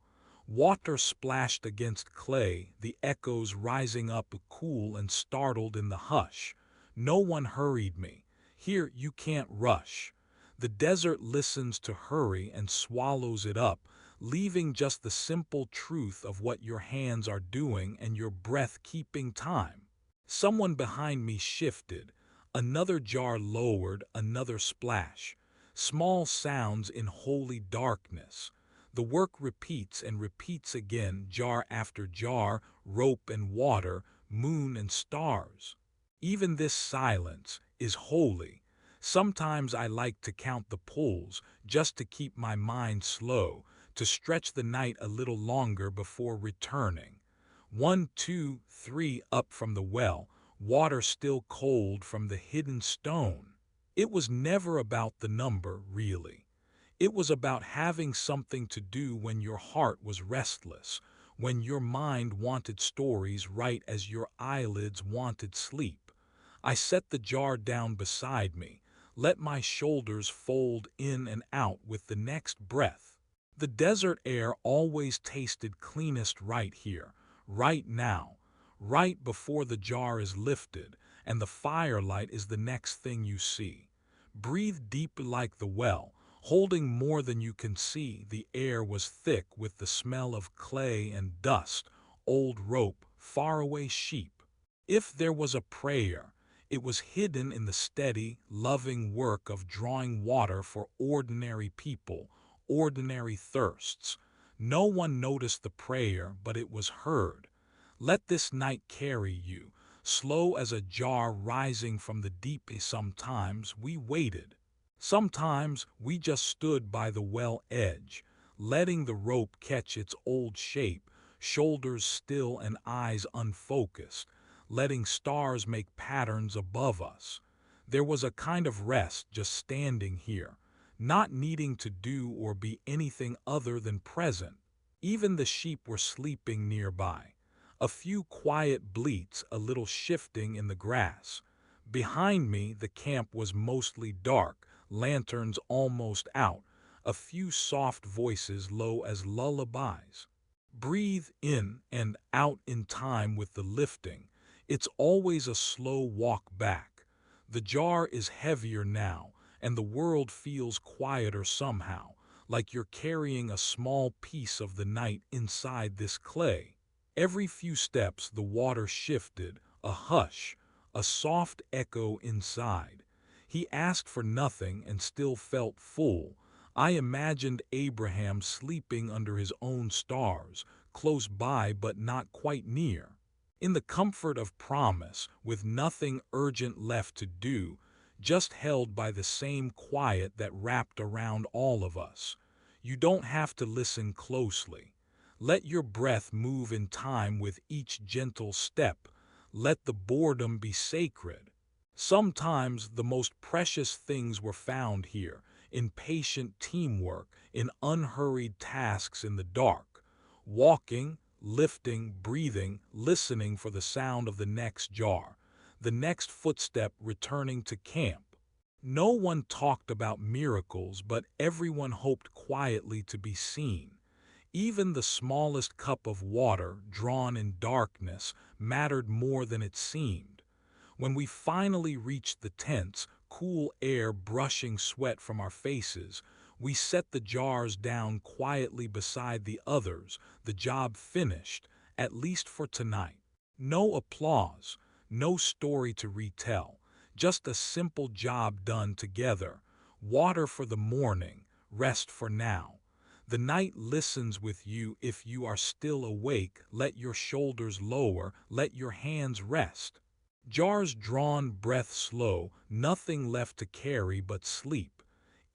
Water splashed against clay, the echoes rising up cool and startled in the hush. No one hurried me. Here you can't rush. The desert listens to hurry and swallows it up, leaving just the simple truth of what your hands are doing and your breath keeping time. Someone behind me shifted. Another jar lowered, another splash. Small sounds in holy darkness. The work repeats and repeats again, jar after jar, rope and water, moon and stars. Even this silence is holy. Sometimes I like to count the pulls just to keep my mind slow, to stretch the night a little longer before returning. 1, 2, 3 up from the well, water still cold from the hidden stone. It was never about the number, really. It was about having something to do when your heart was restless, when your mind wanted stories right as your eyelids wanted sleep. I set the jar down beside me, let my shoulders fold in and out with the next breath. The desert air always tasted cleanest right here, right now, right before the jar is lifted, and the firelight is the next thing you see. Breathe deep like the well, holding more than you can see. The air was thick with the smell of clay and dust, old rope, faraway sheep. If there was a prayer, it was hidden in the steady, loving work of drawing water for ordinary people, ordinary thirsts. No one noticed the prayer, but it was heard. Let this night carry you, slow as a jar rising from the deep. Sometimes we waited. Sometimes we just stood by the well edge, letting the rope catch its old shape, shoulders still and eyes unfocused, letting stars make patterns above us. There was a kind of rest just standing here, not needing to do or be anything other than present. Even the sheep were sleeping nearby. A few quiet bleats, a little shifting in the grass. Behind me, the camp was mostly dark, lanterns almost out, a few soft voices low as lullabies. Breathe in and out in time with the lifting. It's always a slow walk back. The jar is heavier now, and the world feels quieter somehow, like you're carrying a small piece of the night inside this clay. Every few steps the water shifted, a hush, a soft echo inside. He asked for nothing and still felt full. I imagined Abraham sleeping under his own stars, close by but not quite near. In the comfort of promise, with nothing urgent left to do, just held by the same quiet that wrapped around all of us. You don't have to listen closely. Let your breath move in time with each gentle step. Let the boredom be sacred. Sometimes the most precious things were found here, in patient teamwork, in unhurried tasks in the dark, walking, lifting, breathing, listening for the sound of the next jar, the next footstep returning to camp. No one talked about miracles, but everyone hoped quietly to be seen. Even the smallest cup of water, drawn in darkness, mattered more than it seemed. When we finally reached the tents, cool air brushing sweat from our faces, we set the jars down quietly beside the others, the job finished, at least for tonight. No applause, no story to retell, just a simple job done together. Water for the morning, rest for now. The night listens with you if you are still awake. Let your shoulders lower, let your hands rest. Jars drawn, breath slow, nothing left to carry but sleep.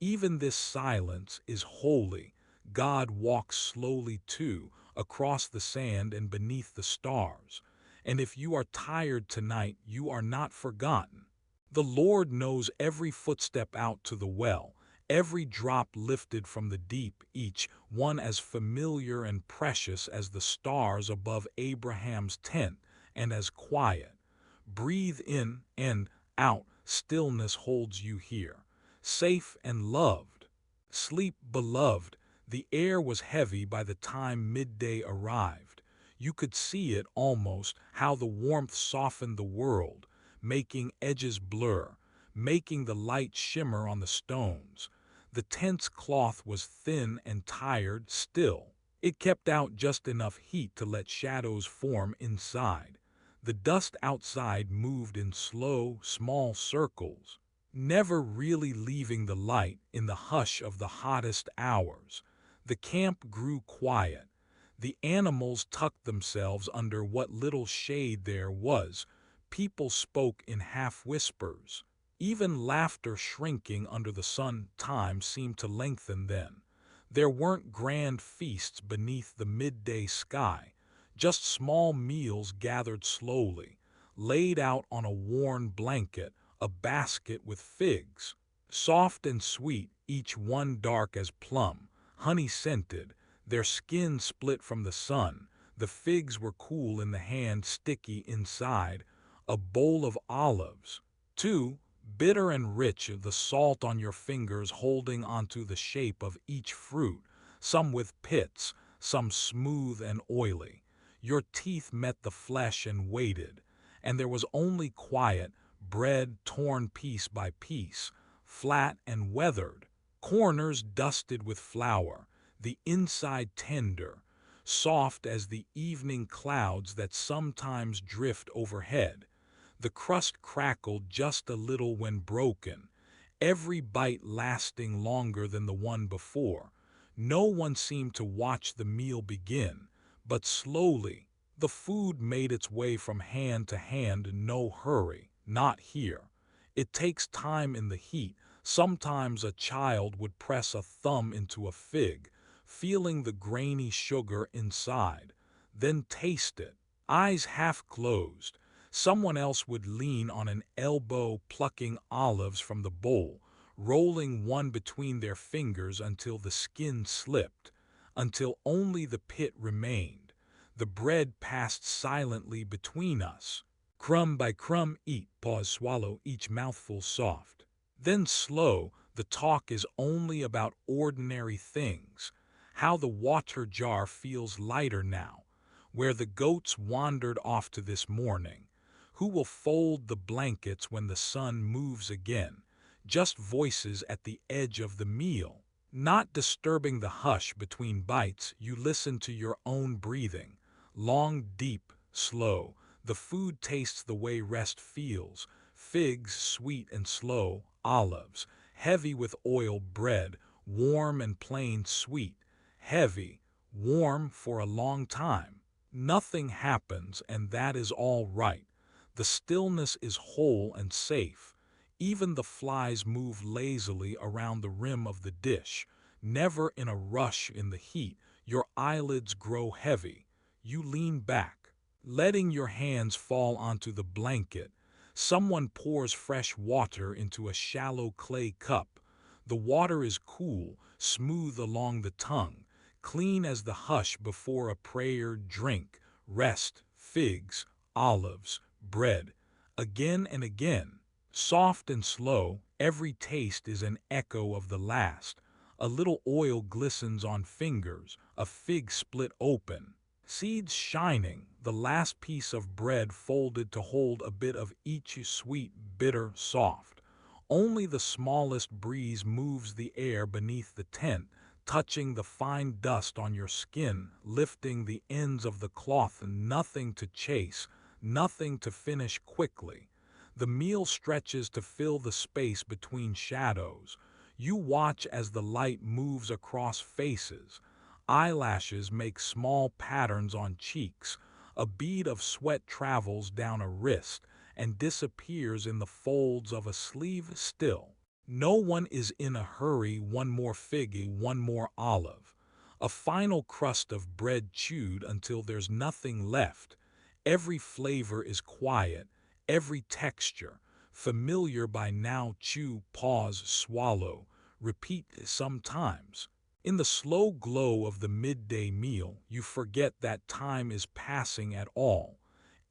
Even this silence is holy. God walks slowly too, across the sand and beneath the stars. And if you are tired tonight, you are not forgotten. The Lord knows every footstep out to the well, every drop lifted from the deep, each one as familiar and precious as the stars above Abraham's tent, and as quiet. Breathe in and out, stillness holds you here, safe and loved. Sleep, beloved. The air was heavy by the time midday arrived. You could see it almost, how the warmth softened the world, making edges blur, making the light shimmer on the stones. The tent's cloth was thin and tired still. It kept out just enough heat to let shadows form inside. The dust outside moved in slow, small circles, never really leaving the light. In the hush of the hottest hours, the camp grew quiet. The animals tucked themselves under what little shade there was. People spoke in half whispers. Even laughter shrinking under the sun. Time seemed to lengthen then. There weren't grand feasts beneath the midday sky, just small meals gathered slowly, laid out on a worn blanket, a basket with figs, soft and sweet, each one dark as plum, honey-scented, their skin split from the sun. The figs were cool in the hand, sticky inside. A bowl of olives, too, bitter and rich, the salt on your fingers holding onto the shape of each fruit, some with pits, some smooth and oily. Your teeth met the flesh and waited, and there was only quiet, bread torn piece by piece, flat and weathered, corners dusted with flour, the inside tender, soft as the evening clouds that sometimes drift overhead. The crust crackled just a little when broken, every bite lasting longer than the one before. No one seemed to watch the meal begin, but slowly the food made its way from hand to hand. No hurry, not here. It takes time in the heat. Sometimes a child would press a thumb into a fig, feeling the grainy sugar inside, then taste it, eyes half closed. Someone else would lean on an elbow, plucking olives from the bowl, rolling one between their fingers until the skin slipped, until only the pit remained. The bread passed silently between us. Crumb by crumb, eat, pause, swallow, each mouthful soft. Then slow. The talk is only about ordinary things. How the water jar feels lighter now, where the goats wandered off to this morning. Who will fold the blankets when the sun moves again? Just voices at the edge of the meal. Not disturbing the hush between bites, you listen to your own breathing. Long, deep, slow. The food tastes the way rest feels. Figs, sweet and slow. Olives, heavy with oil. Bread, warm and plain. Sweet, heavy, warm for a long time. Nothing happens, and that is all right. The stillness is whole and safe. Even the flies move lazily around the rim of the dish, never in a rush. In the heat, your eyelids grow heavy. You lean back, letting your hands fall onto the blanket. Someone pours fresh water into a shallow clay cup. The water is cool, smooth along the tongue, clean as the hush before a prayer. Drink, rest, figs, olives, bread, again and again, soft and slow. Every taste is an echo of the last. A little oil glistens on fingers, a fig split open, seeds shining, the last piece of bread folded to hold a bit of each, sweet, bitter, soft. Only the smallest breeze moves the air beneath the tent, touching the fine dust on your skin, lifting the ends of the cloth. Nothing to chase, nothing to finish quickly. The meal stretches to fill the space between shadows. You watch as the light moves across faces. Eyelashes make small patterns on cheeks. A bead of sweat travels down a wrist and disappears in the folds of a sleeve. Still, no one is in a hurry. One more fig, one more olive. A final crust of bread chewed until there's nothing left. Every flavor is quiet, every texture familiar by now. Chew, pause, swallow, repeat. Sometimes, in the slow glow of the midday meal, you forget that time is passing at all.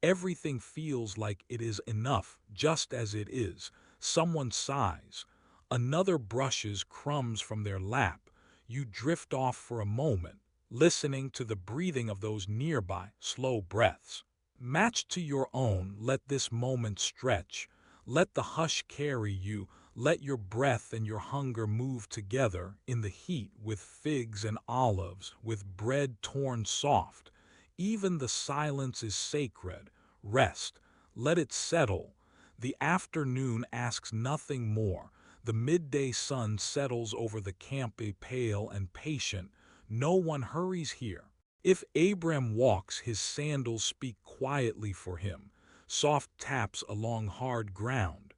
Everything feels like it is enough, just as it is. Someone sighs. Another brushes crumbs from their lap. You drift off for a moment, listening to the breathing of those nearby, slow breaths. Matched to your own, let this moment stretch. Let the hush carry you. Let your breath and your hunger move together in the heat with figs and olives, with bread torn soft. Even the silence is sacred. Rest. Let it settle. The afternoon asks nothing more. The midday sun settles over the camp, pale and patient. No one hurries here. If Abram walks, his sandals speak quietly for him, soft taps along hard ground.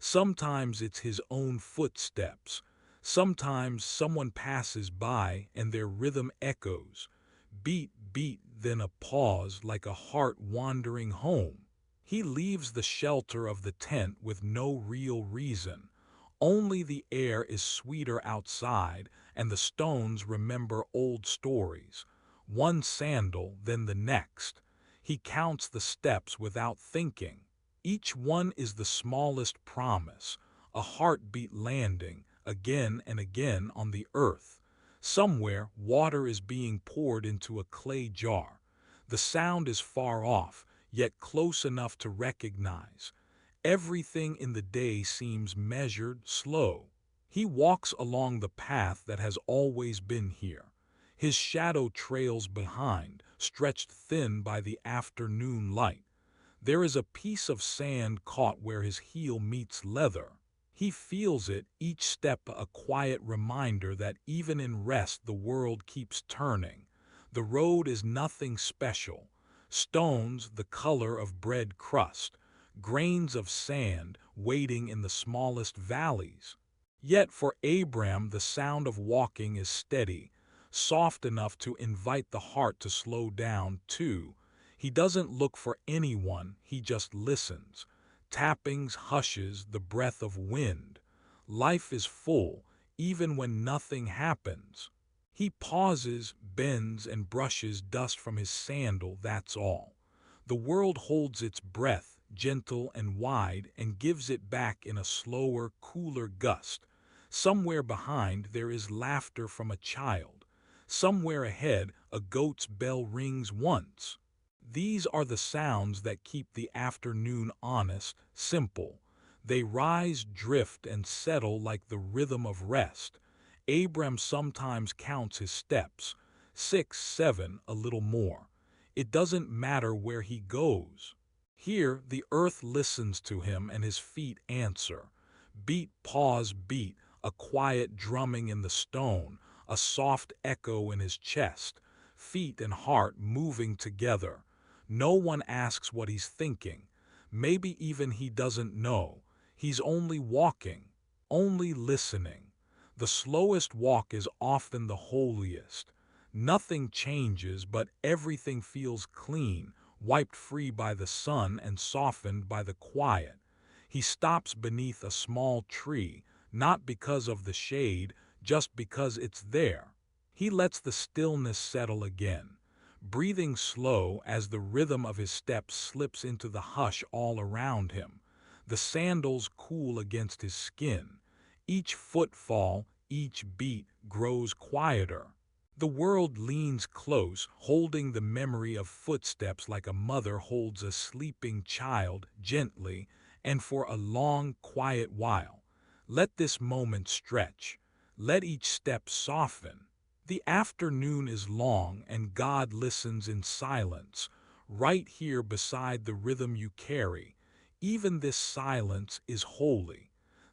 Sometimes it's his own footsteps. Sometimes someone passes by and their rhythm echoes. Beat, beat, then a pause like a heart wandering home. He leaves the shelter of the tent with no real reason. Only the air is sweeter outside, and the stones remember old stories. One sandal, then the next. He counts the steps without thinking. Each one is the smallest promise, a heartbeat landing again and again on the earth. Somewhere, water is being poured into a clay jar. The sound is far off, yet close enough to recognize. Everything in the day seems measured, slow. He walks along the path that has always been here. His shadow trails behind, stretched thin by the afternoon light. There is a piece of sand caught where his heel meets leather. He feels it, each step a quiet reminder that even in rest the world keeps turning. The road is nothing special. Stones the color of bread crust, grains of sand waiting in the smallest valleys. Yet for Abram the sound of walking is steady, soft enough to invite the heart to slow down too. He doesn't look for anyone, he just listens. Tappings, hushes, the breath of wind. Life is full, even when nothing happens. He pauses, bends, and brushes dust from his sandal, that's all. The world holds its breath, gentle and wide, and gives it back in a slower, cooler gust. Somewhere behind there is laughter from a child. Somewhere ahead a goat's bell rings once. These are the sounds that keep the afternoon honest, simple. They rise, drift, and settle like the rhythm of rest. Abram sometimes counts his steps. 6, 7, a little more. It doesn't matter where he goes. Here, the earth listens to him and his feet answer. Beat, pause, beat, a quiet drumming in the stone, a soft echo in his chest. Feet and heart moving together. No one asks what he's thinking. Maybe even he doesn't know. He's only walking, only listening. The slowest walk is often the holiest. Nothing changes, but everything feels clean, wiped free by the sun and softened by the quiet. He stops beneath a small tree, not because of the shade, just because it's there. He lets the stillness settle again, breathing slow as the rhythm of his steps slips into the hush all around him. The sandals cool against his skin. Each footfall, each beat grows quieter. The world leans close, holding the memory of footsteps like a mother holds a sleeping child gently, and for a long, quiet while. Let this moment stretch. Let each step soften. The afternoon is long and God listens in silence, right here beside the rhythm you carry. Even this silence is holy.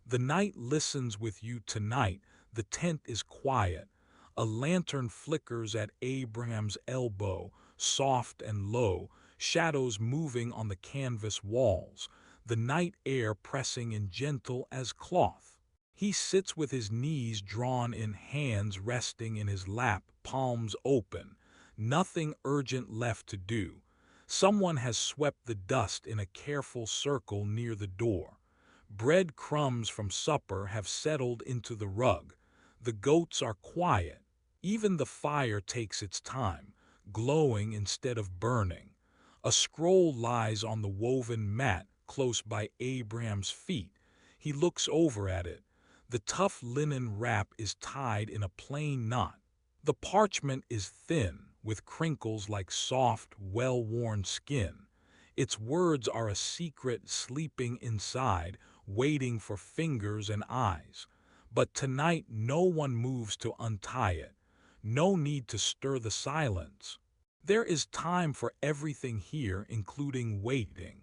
The night listens with you tonight. The tent is quiet. A lantern flickers at Abram's elbow, soft and low, shadows moving on the canvas walls, the night air pressing in gentle as cloth. He sits with his knees drawn in, hands resting in his lap, palms open. Nothing urgent left to do. Someone has swept the dust in a careful circle near the door. Bread crumbs from supper have settled into the rug. The goats are quiet. Even the fire takes its time, glowing instead of burning. A scroll lies on the woven mat close by Abram's feet. He looks over at it. The tough linen wrap is tied in a plain knot. The parchment is thin, with crinkles like soft, well-worn skin. Its words are a secret sleeping inside, waiting for fingers and eyes. But tonight no one moves to untie it. No need to stir the silence. There is time for everything here, including waiting.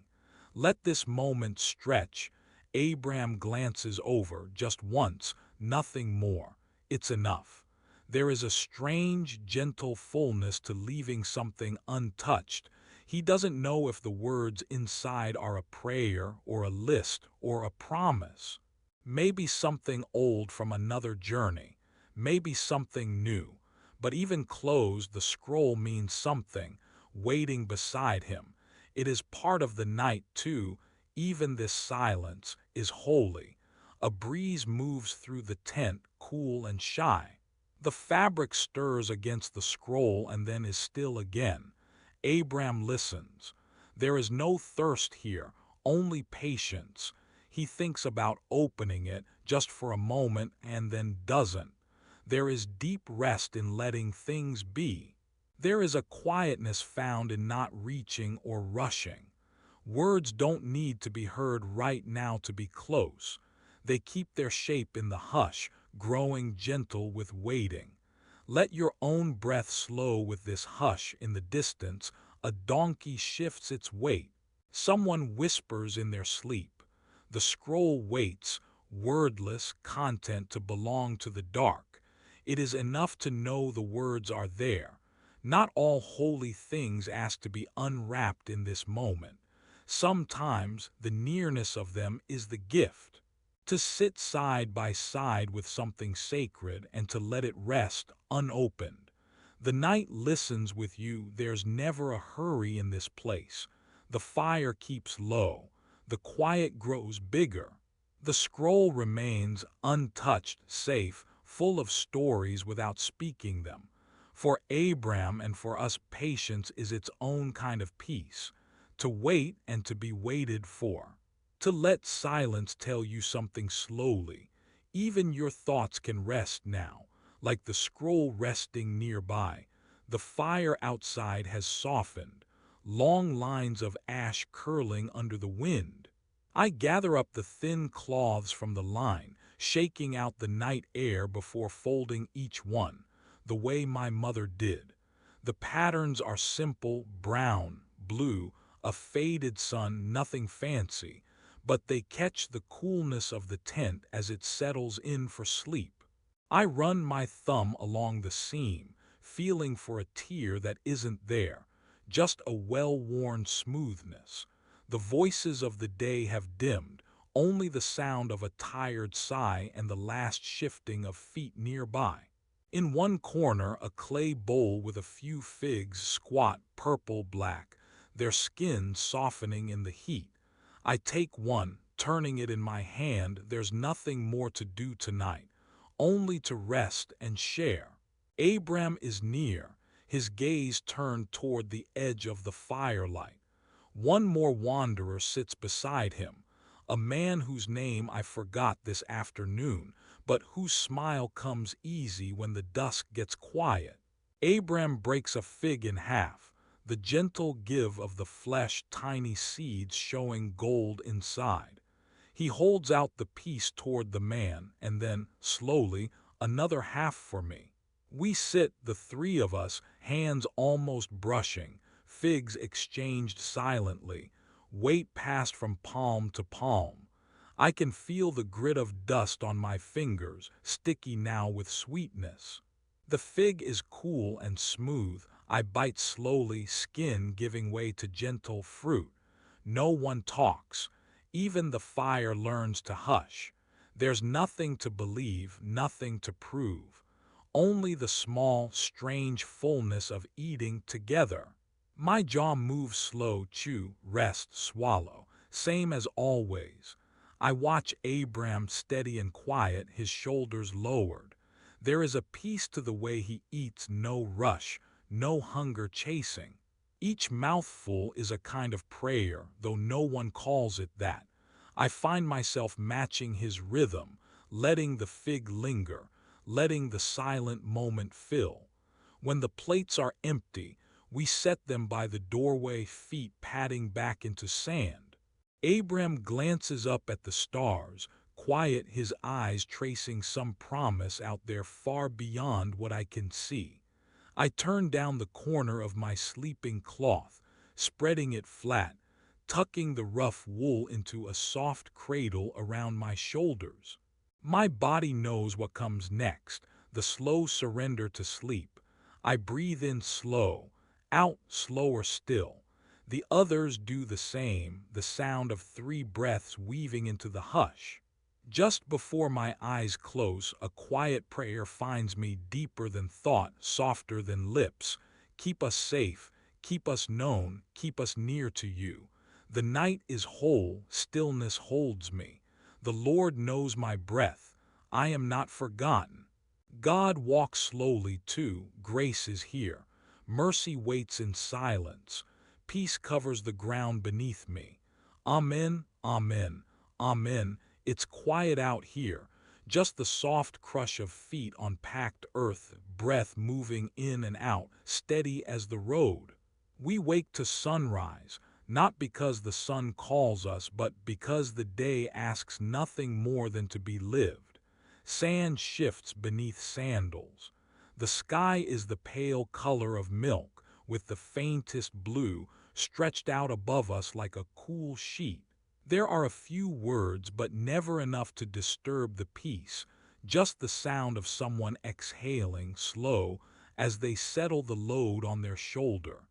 Let this moment stretch. Abram glances over just once, nothing more. It's enough. There is a strange, gentle fullness to leaving something untouched. He doesn't know if the words inside are a prayer or a list or a promise. Maybe something old from another journey. Maybe something new. But even closed, the scroll means something, waiting beside him. It is part of the night, too. Even this silence is holy. A breeze moves through the tent, cool and shy. The fabric stirs against the scroll and then is still again. Abram listens. There is no thirst here, only patience. He thinks about opening it just for a moment and then doesn't. There is deep rest in letting things be. There is a quietness found in not reaching or rushing. Words don't need to be heard right now to be close. They keep their shape in the hush, growing gentle with waiting. Let your own breath slow with this hush in the distance. A donkey shifts its weight. Someone whispers in their sleep. The scroll waits, wordless, content to belong to the dark. It is enough to know the words are there. Not all holy things ask to be unwrapped in this moment. Sometimes the nearness of them is the gift. To sit side by side with something sacred and to let it rest unopened. The night listens with you. There's never a hurry in this place. The fire keeps low. The quiet grows bigger. The scroll remains untouched, safe, full of stories without speaking them. For Abram and for us, patience is its own kind of peace. To wait and to be waited for. To let silence tell you something slowly. Even your thoughts can rest now, like the scroll resting nearby. The fire outside has softened, long lines of ash curling under the wind. I gather up the thin cloths from the line, shaking out the night air before folding each one, the way my mother did. The patterns are simple, brown, blue, a faded sun, nothing fancy, but they catch the coolness of the tent as it settles in for sleep. I run my thumb along the seam, feeling for a tear that isn't there, just a well-worn smoothness. The voices of the day have dimmed, only the sound of a tired sigh and the last shifting of feet nearby. In one corner, a clay bowl with a few figs squat purple-black, their skin softening in the heat. I take one, turning it in my hand. There's nothing more to do tonight, only to rest and share. Abram is near, his gaze turned toward the edge of the firelight. One more wanderer sits beside him, a man whose name I forgot this afternoon, but whose smile comes easy when the dusk gets quiet. Abram breaks a fig in half, the gentle give of the flesh, tiny seeds showing gold inside. He holds out the piece toward the man, and then, slowly, another half for me. We sit, the three of us, hands almost brushing, figs exchanged silently, weight passed from palm to palm. I can feel the grit of dust on my fingers, sticky now with sweetness. The fig is cool and smooth. I bite slowly, skin giving way to gentle fruit. No one talks. Even the fire learns to hush. There's nothing to believe, nothing to prove. Only the small, strange fullness of eating together. My jaw moves slow, chew, rest, swallow, same as always. I watch Abram steady and quiet, his shoulders lowered. There is a peace to the way he eats, no rush, no hunger chasing. Each mouthful is a kind of prayer, though no one calls it that. I find myself matching his rhythm, letting the fig linger, letting the silent moment fill. When the plates are empty, we set them by the doorway, feet padding back into sand. Abram glances up at the stars, quiet, his eyes tracing some promise out there far beyond what I can see. I turn down the corner of my sleeping cloth, spreading it flat, tucking the rough wool into a soft cradle around my shoulders. My body knows what comes next, the slow surrender to sleep. I breathe in slow, out slower still. The others do the same, the sound of 3 breaths weaving into the hush. Just before my eyes close, a quiet prayer finds me, deeper than thought, softer than lips. Keep us safe, keep us known, keep us near to you. The night is whole, stillness holds me. The Lord knows my breath. I am not forgotten. God walks slowly too. Grace is here. Mercy waits in silence. Peace covers the ground beneath me. Amen, amen, amen. It's quiet out here. Just the soft crush of feet on packed earth, breath moving in and out, steady as the road. We wake to sunrise, not because the sun calls us, but because the day asks nothing more than to be lived. Sand shifts beneath sandals. The sky is the pale color of milk, with the faintest blue stretched out above us like a cool sheet. There are a few words, but never enough to disturb the peace, just the sound of someone exhaling, slow, as they settle the load on their shoulder.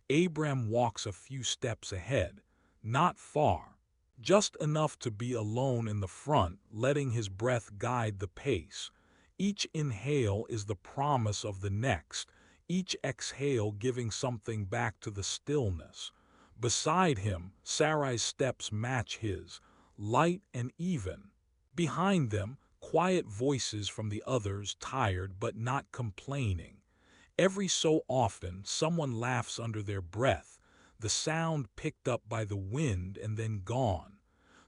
Abram walks a few steps ahead, not far, just enough to be alone in the front, letting his breath guide the pace. Each inhale is the promise of the next, each exhale giving something back to the stillness. Beside him, Sarai's steps match his, light and even. Behind them, quiet voices from the others, tired but not complaining. Every so often, someone laughs under their breath, the sound picked up by the wind and then gone.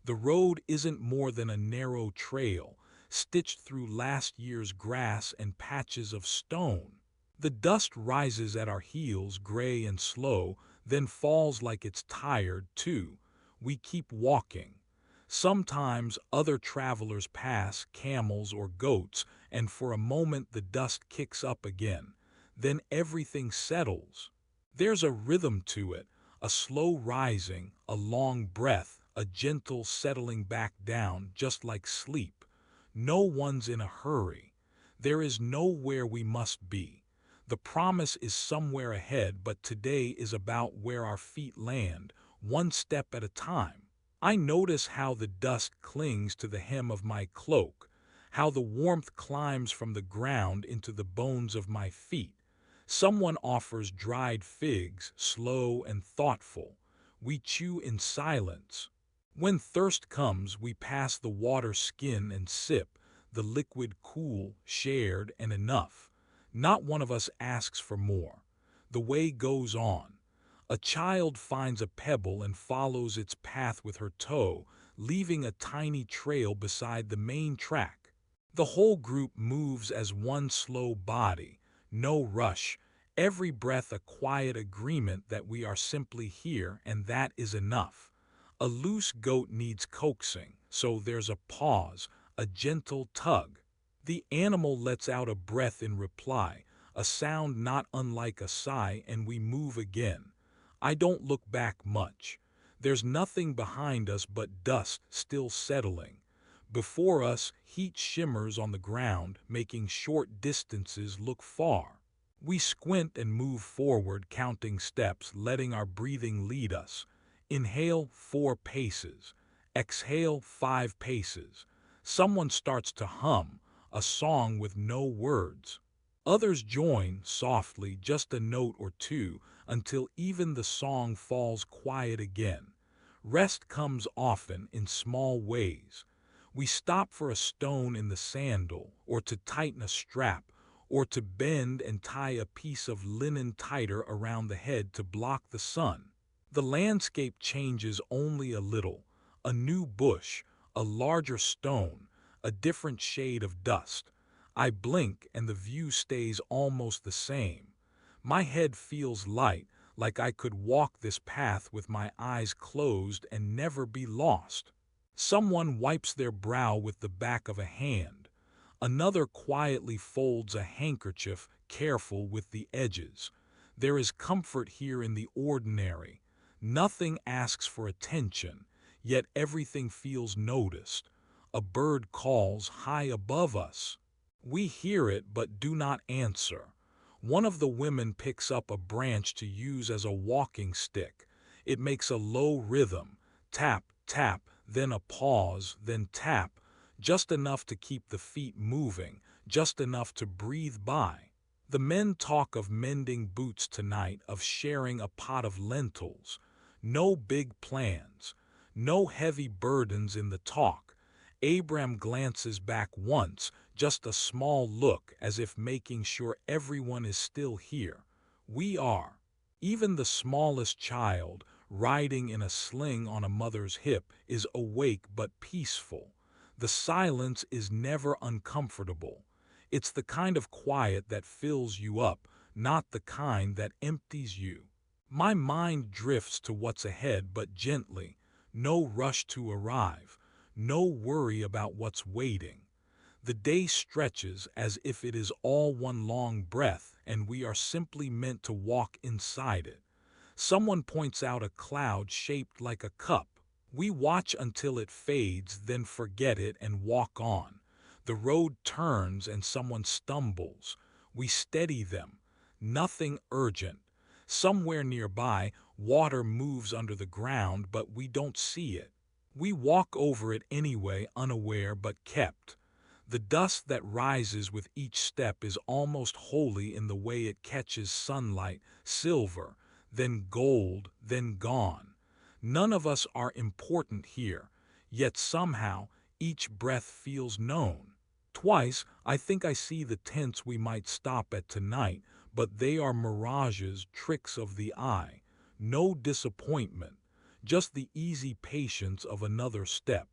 The road isn't more than a narrow trail, stitched through last year's grass and patches of stone. The dust rises at our heels, gray and slow, then falls like it's tired, too. We keep walking. Sometimes other travelers pass, camels or goats, and for a moment the dust kicks up again. Then everything settles. There's a rhythm to it, a slow rising, a long breath, a gentle settling back down, just like sleep. No one's in a hurry. There is nowhere we must be. The promise is somewhere ahead, but today is about where our feet land, one step at a time. I notice how the dust clings to the hem of my cloak, how the warmth climbs from the ground into the bones of my feet. Someone offers dried figs, slow and thoughtful. We chew in silence. When thirst comes, we pass the water skin and sip, the liquid cool, shared, and enough. Not one of us asks for more. The way goes on. A child finds a pebble and follows its path with her toe, leaving a tiny trail beside the main track. The whole group moves as one slow body, no rush, every breath a quiet agreement that we are simply here and that is enough. A loose goat needs coaxing, so there's a pause, a gentle tug. The animal lets out a breath in reply, a sound not unlike a sigh, and we move again. I don't look back much. There's nothing behind us but dust still settling. Before us, heat shimmers on the ground, making short distances look far. We squint and move forward, counting steps, letting our breathing lead us. Inhale 4 paces. Exhale 5 paces. Someone starts to hum, a song with no words. Others join softly, just a note or two, until even the song falls quiet again. Rest comes often in small ways. We stop for a stone in the sandal, or to tighten a strap, or to bend and tie a piece of linen tighter around the head to block the sun. The landscape changes only a little. A new bush, a larger stone, a different shade of dust. I blink and the view stays almost the same. My head feels light, like I could walk this path with my eyes closed and never be lost. Someone wipes their brow with the back of a hand. Another quietly folds a handkerchief, careful with the edges. There is comfort here in the ordinary. Nothing asks for attention, yet everything feels noticed. A bird calls high above us. We hear it but do not answer. One of the women picks up a branch to use as a walking stick. It makes a low rhythm, tap, tap, then a pause, then tap, just enough to keep the feet moving, just enough to breathe by. The men talk of mending boots tonight, of sharing a pot of lentils. No big plans, no heavy burdens in the talk. Abram glances back once, just a small look as if making sure everyone is still here. We are. Even the smallest child, riding in a sling on a mother's hip, is awake but peaceful. The silence is never uncomfortable. It's the kind of quiet that fills you up, not the kind that empties you. My mind drifts to what's ahead, but gently. No rush to arrive. No worry about what's waiting. The day stretches as if it is all one long breath, and we are simply meant to walk inside it. Someone points out a cloud shaped like a cup. We watch until it fades, then forget it and walk on. The road turns and someone stumbles. We steady them. Nothing urgent. Somewhere nearby, water moves under the ground, but we don't see it. We walk over it anyway, unaware but kept. The dust that rises with each step is almost holy in the way it catches sunlight, silver, then gold, then gone. None of us are important here, yet somehow each breath feels known. Twice, I think I see the tents we might stop at tonight, but they are mirages, tricks of the eye. No disappointment, just the easy patience of another step.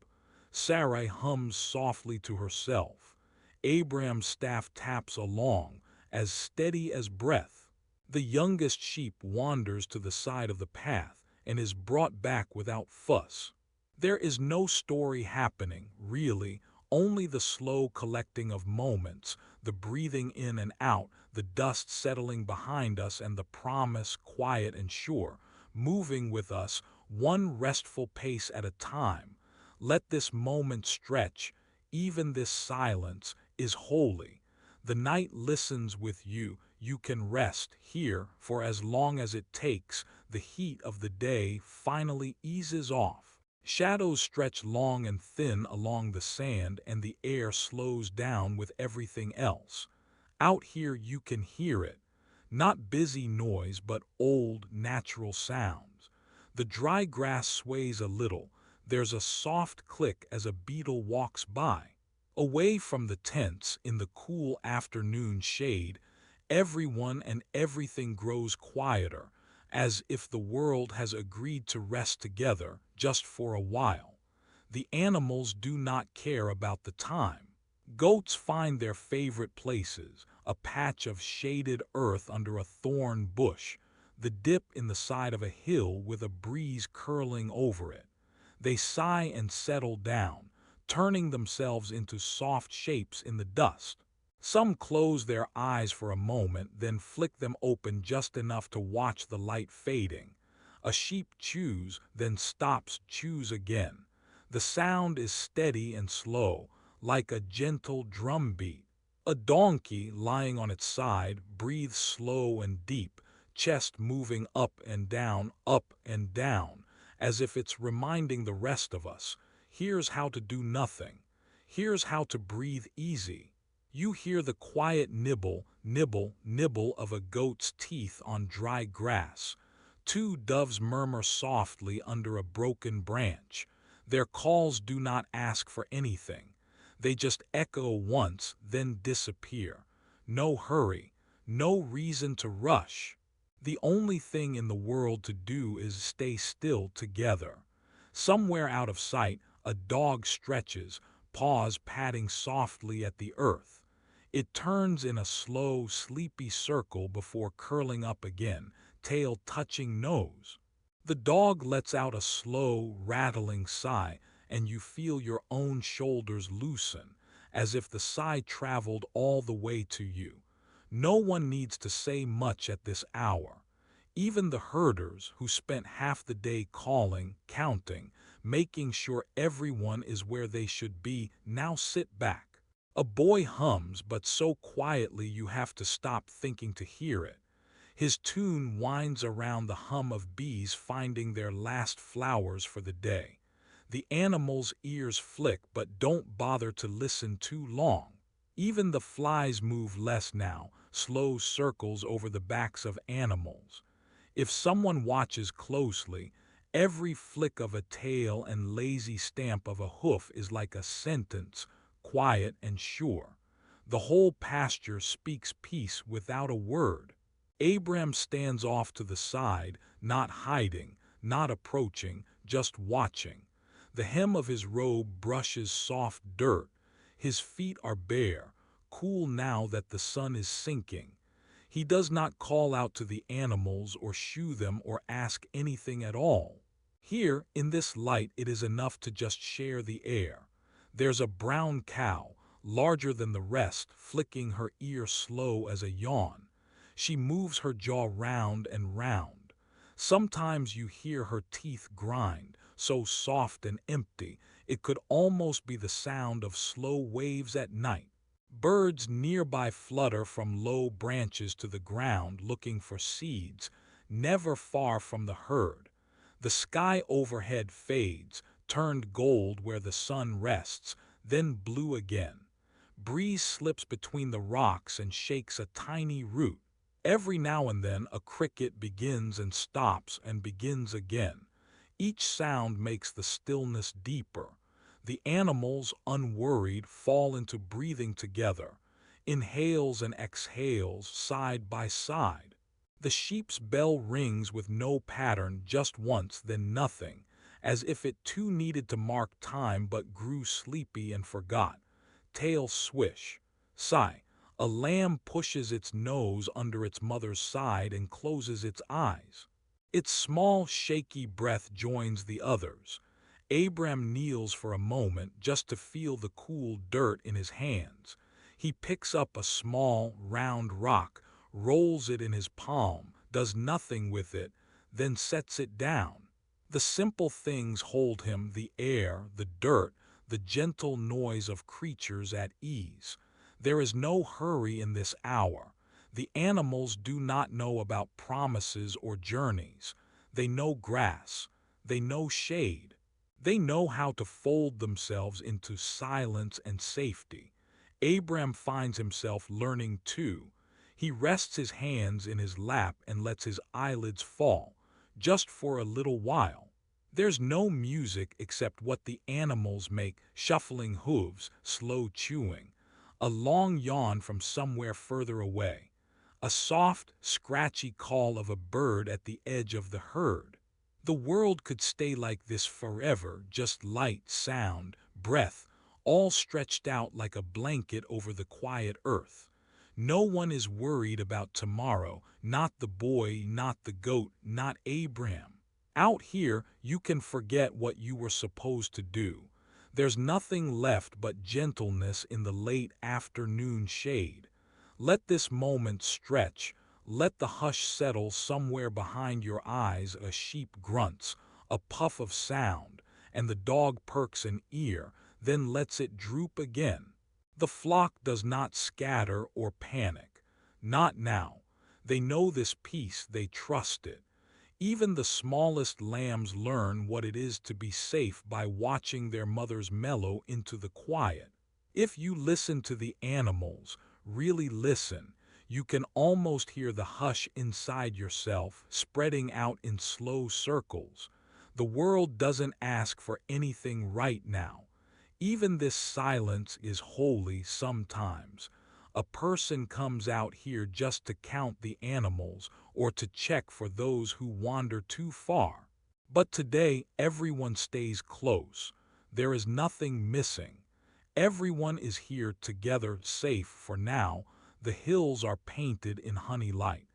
Sarai hums softly to herself. Abram's staff taps along, as steady as breath. The youngest sheep wanders to the side of the path and is brought back without fuss. There is no story happening, really, only the slow collecting of moments, the breathing in and out, the dust settling behind us, and the promise, quiet and sure, moving with us, one restful pace at a time. Let this moment stretch, even this silence is holy. The night listens with you. You can rest here for as long as it takes. The heat of the day finally eases off. Shadows stretch long and thin along the sand, and the air slows down with everything else. Out here you can hear it. Not busy noise, but old, natural sounds. The dry grass sways a little. There's a soft click as a beetle walks by. Away from the tents, in the cool afternoon shade, everyone and everything grows quieter, as if the world has agreed to rest together just for a while. The animals do not care about the time. Goats find their favorite places, a patch of shaded earth under a thorn bush, the dip in the side of a hill with a breeze curling over it. They sigh and settle down, turning themselves into soft shapes in the dust. Some close their eyes for a moment, then flick them open just enough to watch the light fading. A sheep chews, then stops, chews again. The sound is steady and slow, like a gentle drum beat. A donkey, lying on its side, breathes slow and deep, chest moving up and down, as if it's reminding the rest of us, here's how to do nothing. Here's how to breathe easy. You hear the quiet nibble, nibble, nibble of a goat's teeth on dry grass. Two doves murmur softly under a broken branch. Their calls do not ask for anything. They just echo once, then disappear. No hurry, no reason to rush. The only thing in the world to do is stay still together. Somewhere out of sight, a dog stretches, paws patting softly at the earth. It turns in a slow, sleepy circle before curling up again, tail touching nose. The dog lets out a slow, rattling sigh, and you feel your own shoulders loosen, as if the sigh traveled all the way to you. No one needs to say much at this hour. Even the herders, who spent half the day calling, counting, making sure everyone is where they should be, now sit back. A boy hums, but so quietly you have to stop thinking to hear it. His tune winds around the hum of bees finding their last flowers for the day. The animals' ears flick but don't bother to listen too long. Even the flies move less now, slow circles over the backs of animals. If someone watches closely, every flick of a tail and lazy stamp of a hoof is like a sentence, quiet and sure. The whole pasture speaks peace without a word. Abram stands off to the side, not hiding, not approaching, just watching. The hem of his robe brushes soft dirt. His feet are bare, cool now that the sun is sinking. He does not call out to the animals or shoo them or ask anything at all. Here, in this light, it is enough to just share the air. There's a brown cow, larger than the rest, flicking her ear slow as a yawn. She moves her jaw round and round. Sometimes you hear her teeth grind, so soft and empty, it could almost be the sound of slow waves at night. Birds nearby flutter from low branches to the ground looking for seeds, never far from the herd. The sky overhead fades, turned gold where the sun rests, then blue again. Breeze slips between the rocks and shakes a tiny root. Every now and then a cricket begins and stops and begins again. Each sound makes the stillness deeper. The animals, unworried, fall into breathing together, inhales and exhales side by side. The sheep's bell rings with no pattern, just once, then nothing, as if it too needed to mark time but grew sleepy and forgot. Tail swish. Sigh. A lamb pushes its nose under its mother's side and closes its eyes. Its small, shaky breath joins the others. Abram kneels for a moment just to feel the cool dirt in his hands. He picks up a small, round rock, rolls it in his palm, does nothing with it, then sets it down. The simple things hold him: the air, the dirt, the gentle noise of creatures at ease. There is no hurry in this hour. The animals do not know about promises or journeys. They know grass. They know shade. They know how to fold themselves into silence and safety. Abram finds himself learning too. He rests his hands in his lap and lets his eyelids fall, just for a little while. There's no music except what the animals make: shuffling hooves, slow chewing, a long yawn from somewhere further away, a soft, scratchy call of a bird at the edge of the herd. The world could stay like this forever, just light, sound, breath, all stretched out like a blanket over the quiet earth. No one is worried about tomorrow, not the boy, not the goat, not Abram. Out here, you can forget what you were supposed to do. There's nothing left but gentleness in the late afternoon shade. Let this moment stretch. Let the hush settle somewhere behind your eyes. A sheep grunts, a puff of sound, and the dog perks an ear, then lets it droop again. The flock does not scatter or panic. Not now. They know this peace, they trust it. Even the smallest lambs learn what it is to be safe by watching their mothers mellow into the quiet. If you listen to the animals, really listen, you can almost hear the hush inside yourself, spreading out in slow circles. The world doesn't ask for anything right now. Even this silence is holy sometimes. A person comes out here just to count the animals or to check for those who wander too far. But today, everyone stays close. There is nothing missing. Everyone is here together, safe for now. The hills are painted in honey light.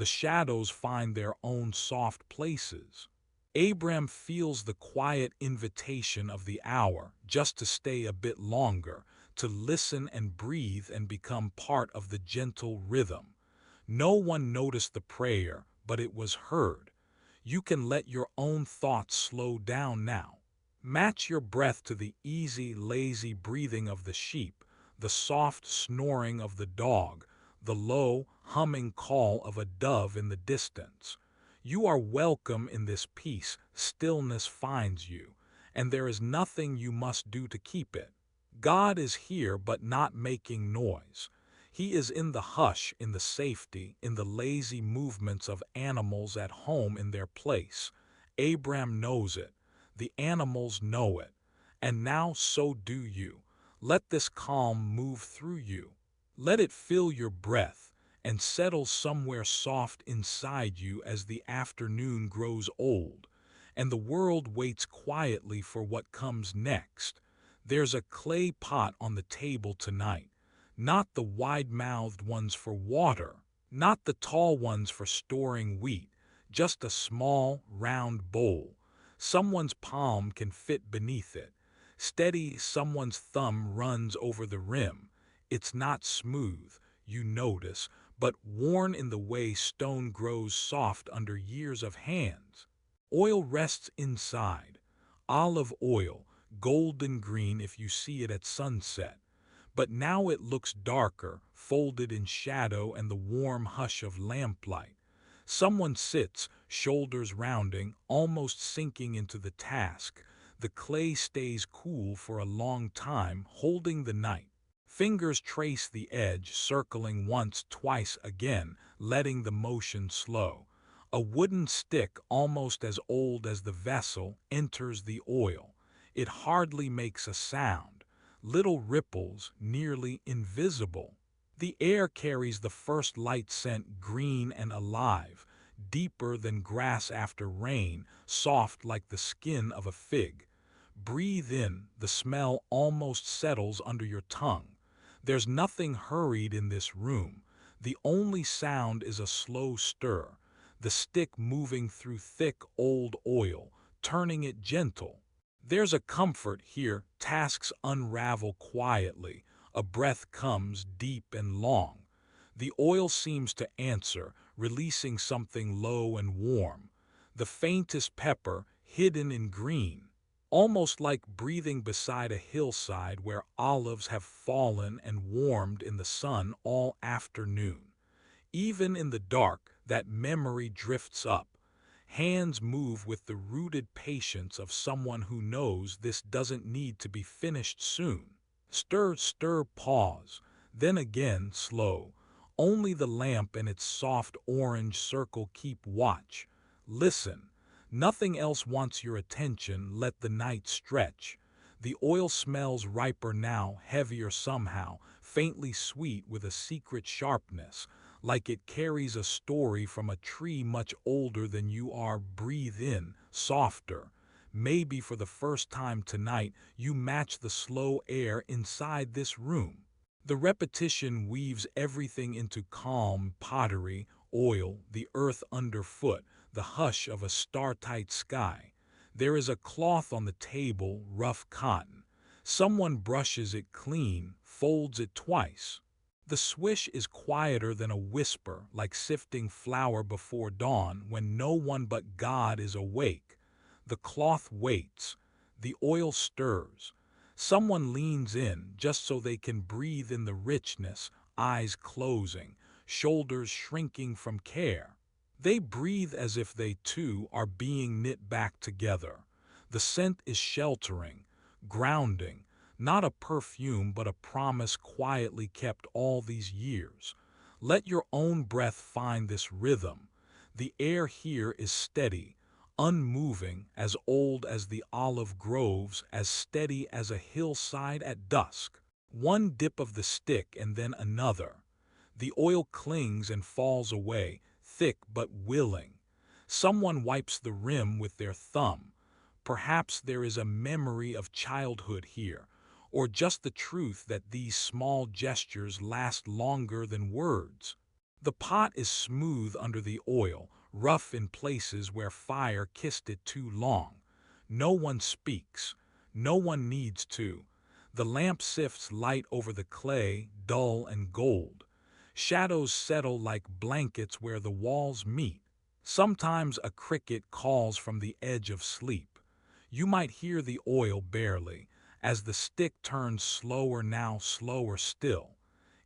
The shadows find their own soft places. Abram feels the quiet invitation of the hour just to stay a bit longer, to listen and breathe and become part of the gentle rhythm. No one noticed the prayer, but it was heard. You can let your own thoughts slow down now. Match your breath to the easy, lazy breathing of the sheep, the soft snoring of the dog, the low, humming call of a dove in the distance. You are welcome in this peace. Stillness finds you, and there is nothing you must do to keep it. God is here but not making noise. He is in the hush, in the safety, in the lazy movements of animals at home in their place. Abram knows it. The animals know it. And now so do you. Let this calm move through you. Let it fill your breath and settle somewhere soft inside you as the afternoon grows old and the world waits quietly for what comes next. There's a clay pot on the table tonight, not the wide-mouthed ones for water, not the tall ones for storing wheat, just a small, round bowl. Someone's palm can fit beneath it. Steady, someone's thumb runs over the rim. It's not smooth, you notice, but worn in the way stone grows soft under years of hands. Oil rests inside. Olive oil, golden green if you see it at sunset. But now it looks darker, folded in shadow and the warm hush of lamplight. Someone sits, shoulders rounding, almost sinking into the task. The clay stays cool for a long time, holding the night. Fingers trace the edge, circling once, twice again, letting the motion slow. A wooden stick, almost as old as the vessel, enters the oil. It hardly makes a sound. Little ripples, nearly invisible. The air carries the first light scent, green and alive, deeper than grass after rain, soft like the skin of a fig. Breathe in, the smell almost settles under your tongue. There's nothing hurried in this room. The only sound is a slow stir, the stick moving through thick old oil, turning it gentle. There's a comfort here. Tasks unravel quietly. A breath comes deep and long. The oil seems to answer, releasing something low and warm. The faintest pepper, hidden in green. Almost like breathing beside a hillside where olives have fallen and warmed in the sun all afternoon. Even in the dark, that memory drifts up. Hands move with the rooted patience of someone who knows this doesn't need to be finished soon. Stir, stir, pause. Then again, slow. Only the lamp and its soft orange circle keep watch. Listen. Nothing else wants your attention. Let the night stretch. The oil smells riper now, heavier somehow, faintly sweet with a secret sharpness, like it carries a story from a tree much older than you are. Breathe in, softer. Maybe for the first time tonight, you match the slow air inside this room. The repetition weaves everything into calm pottery, oil, the earth underfoot, the hush of a star-tight sky. There is a cloth on the table, rough cotton. Someone brushes it clean, folds it twice. The swish is quieter than a whisper, like sifting flour before dawn when no one but God is awake. The cloth waits. The oil stirs. Someone leans in just so they can breathe in the richness, eyes closing, shoulders shrinking from care. They breathe as if they too are being knit back together. The scent is sheltering, grounding, not a perfume but a promise quietly kept all these years. Let your own breath find this rhythm. The air here is steady, unmoving, as old as the olive groves, as steady as a hillside at dusk. One dip of the stick and then another. The oil clings and falls away, thick but willing. Someone wipes the rim with their thumb. Perhaps there is a memory of childhood here, or just the truth that these small gestures last longer than words. The pot is smooth under the oil, rough in places where fire kissed it too long. No one speaks. No one needs to. The lamp sifts light over the clay, dull and gold. Shadows settle like blankets where the walls meet. Sometimes a cricket calls from the edge of sleep. You might hear the oil barely, as the stick turns slower, now slower still.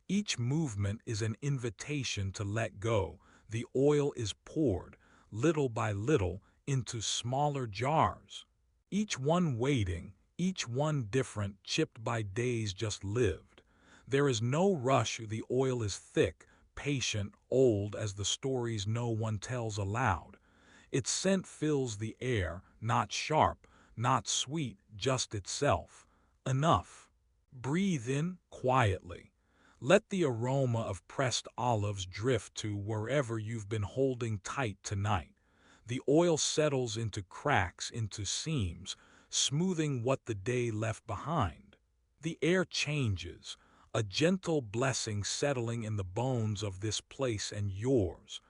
Each movement is an invitation to let go. The oil is poured, little by little, into smaller jars. Each one waiting, each one different, chipped by days just lived. There is no rush, the oil is thick, patient, old as the stories no one tells aloud. Its scent fills the air, not sharp, not sweet, just itself. Enough. Breathe in quietly. Let the aroma of pressed olives drift to wherever you've been holding tight tonight. The oil settles into cracks, into seams, smoothing what the day left behind. The air changes, a gentle blessing settling in the bones of this place and yours.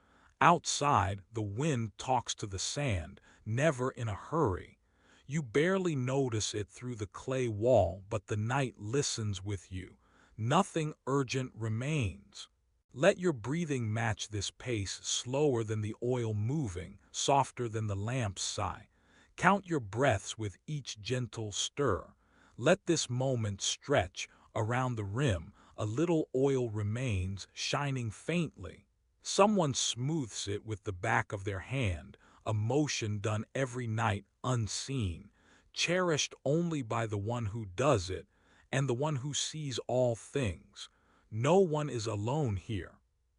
Outside, the wind talks to the sand, never in a hurry. You barely notice it through the clay wall, but the night listens with you. Nothing urgent remains. Let your breathing match this pace, slower than the oil moving, softer than the lamp's sigh. Count your breaths with each gentle stir. Let this moment stretch. Around the rim, a little oil remains, shining faintly. Someone smooths it with the back of their hand, a motion done every night unseen, cherished only by the one who does it, and the one who sees all things. No one is alone here.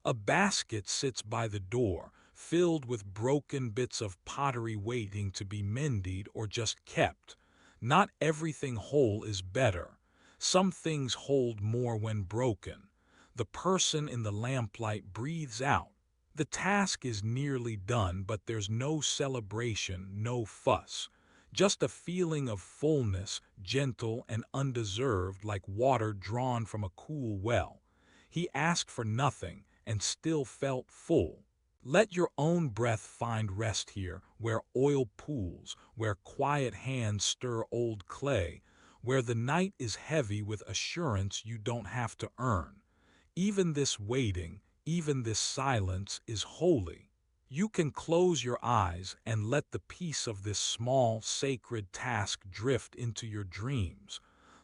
A basket sits by the door, filled with broken bits of pottery waiting to be mended or just kept. Not everything whole is better. Some things hold more when broken. The person in the lamplight breathes out. The task is nearly done, but there's no celebration, no fuss. Just a feeling of fullness, gentle and undeserved, like water drawn from a cool well. He asked for nothing and still felt full. Let your own breath find rest here, where oil pools, where quiet hands stir old clay, where the night is heavy with assurance you don't have to earn. Even this waiting, even this silence is holy. You can close your eyes and let the peace of this small, sacred task drift into your dreams.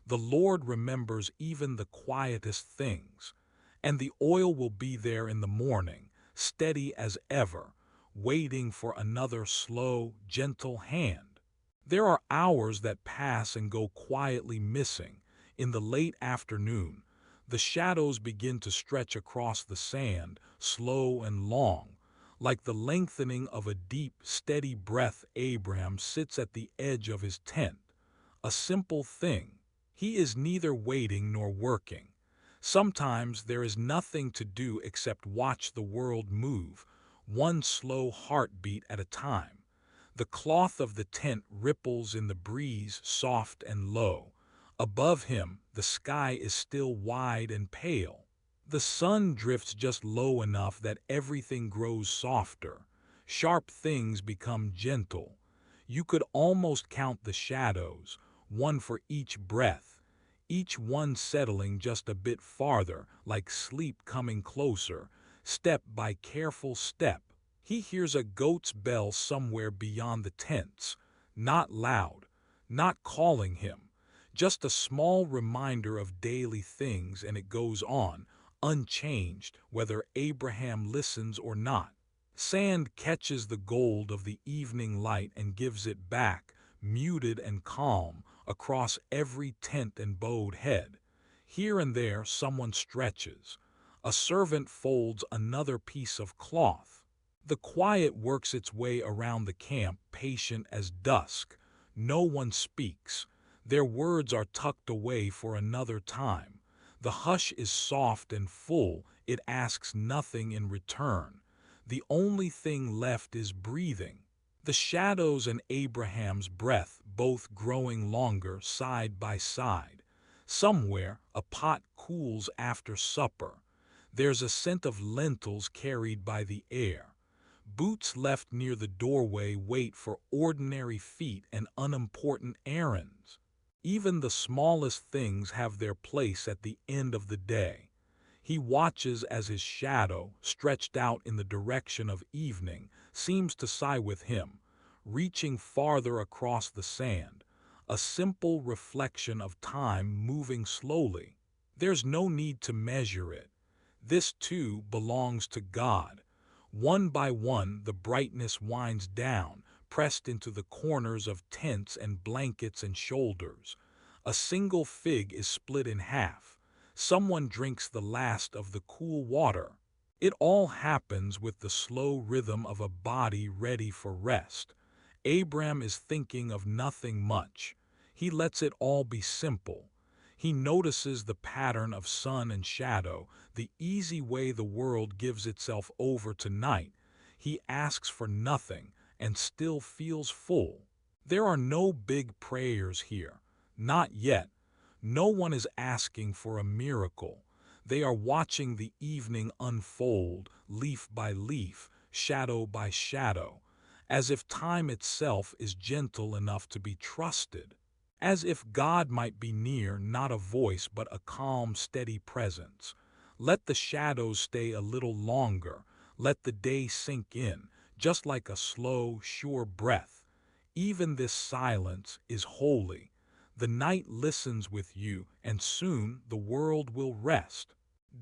The Lord remembers even the quietest things. And the oil will be there in the morning, steady as ever, waiting for another slow, gentle hand. There are hours that pass and go quietly missing. In the late afternoon, the shadows begin to stretch across the sand, slow and long. Like the lengthening of a deep, steady breath, Abram sits at the edge of his tent. A simple thing. He is neither waiting nor working. Sometimes there is nothing to do except watch the world move, one slow heartbeat at a time. The cloth of the tent ripples in the breeze, soft and low. Above him, the sky is still wide and pale. The sun drifts just low enough that everything grows softer. Sharp things become gentle. You could almost count the shadows, one for each breath, each one settling just a bit farther, like sleep coming closer, step by careful step. He hears a goat's bell somewhere beyond the tents, not loud, not calling him, just a small reminder of daily things, and it goes on, unchanged, whether Abraham listens or not. Sand catches the gold of the evening light and gives it back, muted and calm, across every tent and bowed head. Here and there someone stretches. A servant folds another piece of cloth. The quiet works its way around the camp, patient as dusk. No one speaks. Their words are tucked away for another time. The hush is soft and full. It asks nothing in return. The only thing left is breathing. The shadows and Abraham's breath both growing longer side by side. Somewhere a pot cools after supper. There's a scent of lentils carried by the air. Boots left near the doorway wait for ordinary feet and unimportant errands. Even the smallest things have their place at the end of the day. He watches as his shadow, stretched out in the direction of evening, seems to sigh with him, reaching farther across the sand, a simple reflection of time moving slowly. There's no need to measure it. This too belongs to God. One by one the brightness winds down, pressed into the corners of tents and blankets and shoulders. A single fig is split in half. Someone drinks the last of the cool water. It all happens with the slow rhythm of a body ready for rest. Abram is thinking of nothing much. He lets it all be simple. He notices the pattern of sun and shadow, the easy way the world gives itself over to night. He asks for nothing and still feels full. There are no big prayers here. Not yet. No one is asking for a miracle. They are watching the evening unfold, leaf by leaf, shadow by shadow, as if time itself is gentle enough to be trusted. As if God might be near, not a voice but a calm, steady presence. Let the shadows stay a little longer. Let the day sink in, just like a slow, sure breath. Even this silence is holy. The night listens with you, and soon the world will rest.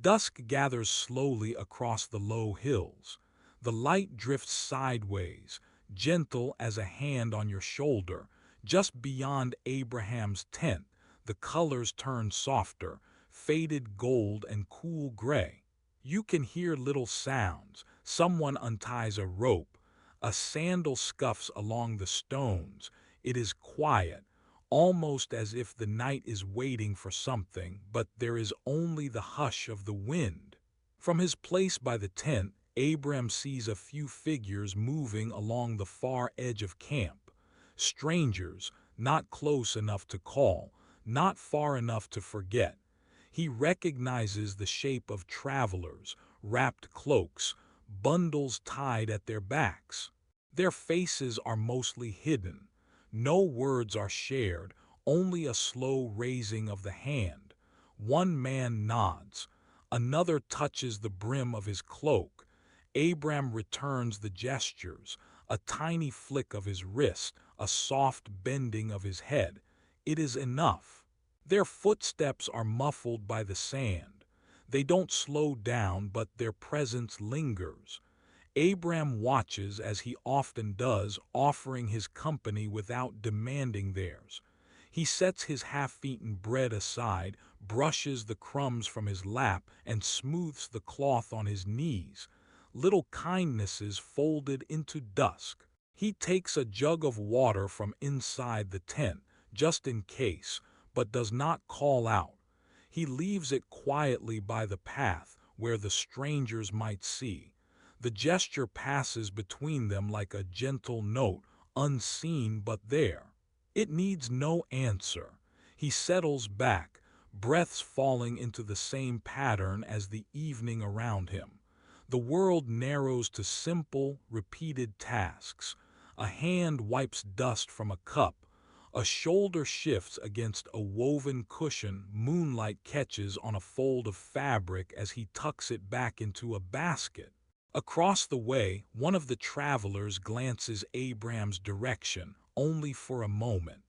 Dusk gathers slowly across the low hills. The light drifts sideways, gentle as a hand on your shoulder. Just beyond Abraham's tent, the colors turn softer, faded gold and cool gray. You can hear little sounds. Someone unties a rope. A sandal scuffs along the stones. It is quiet, almost as if the night is waiting for something, but there is only the hush of the wind. From his place by the tent, Abram sees a few figures moving along the far edge of camp. Strangers, not close enough to call, not far enough to forget. He recognizes the shape of travelers, wrapped cloaks, bundles tied at their backs. Their faces are mostly hidden. No words are shared, only a slow raising of the hand. One man nods. Another touches the brim of his cloak. Abram returns the gestures, a tiny flick of his wrist, a soft bending of his head. It is enough. Their footsteps are muffled by the sand. They don't slow down, but their presence lingers. Abram watches as he often does, offering his company without demanding theirs. He sets his half-eaten bread aside, brushes the crumbs from his lap, and smooths the cloth on his knees. Little kindnesses folded into dusk. He takes a jug of water from inside the tent, just in case, but does not call out. He leaves it quietly by the path where the strangers might see. The gesture passes between them like a gentle note, unseen but there. It needs no answer. He settles back, breaths falling into the same pattern as the evening around him. The world narrows to simple, repeated tasks. A hand wipes dust from a cup. A shoulder shifts against a woven cushion. Moonlight catches on a fold of fabric as he tucks it back into a basket. Across the way, one of the travelers glances Abram's direction, only for a moment.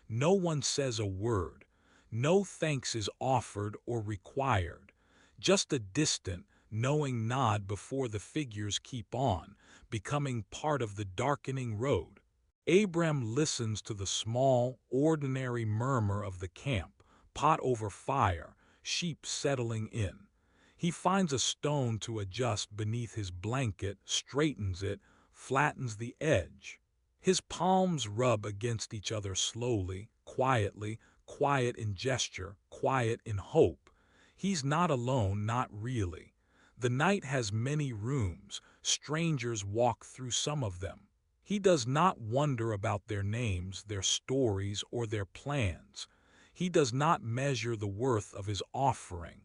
No one says a word. No thanks is offered or required. Just a distant, knowing nod before the figures keep on, becoming part of the darkening road. Abram listens to the small, ordinary murmur of the camp, pot over fire, sheep settling in. He finds a stone to adjust beneath his blanket, straightens it, flattens the edge. His palms rub against each other slowly, quietly, quiet in gesture, quiet in hope. He's not alone, not really. The night has many rooms. Strangers walk through some of them. He does not wonder about their names, their stories, or their plans. He does not measure the worth of his offering.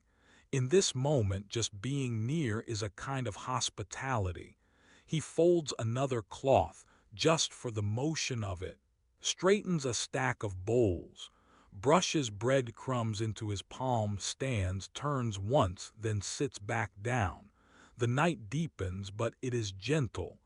In this moment, just being near is a kind of hospitality. He folds another cloth just for the motion of it, straightens a stack of bowls, brushes bread crumbs into his palm, stands, turns once, then sits back down. The night deepens, but it is gentle.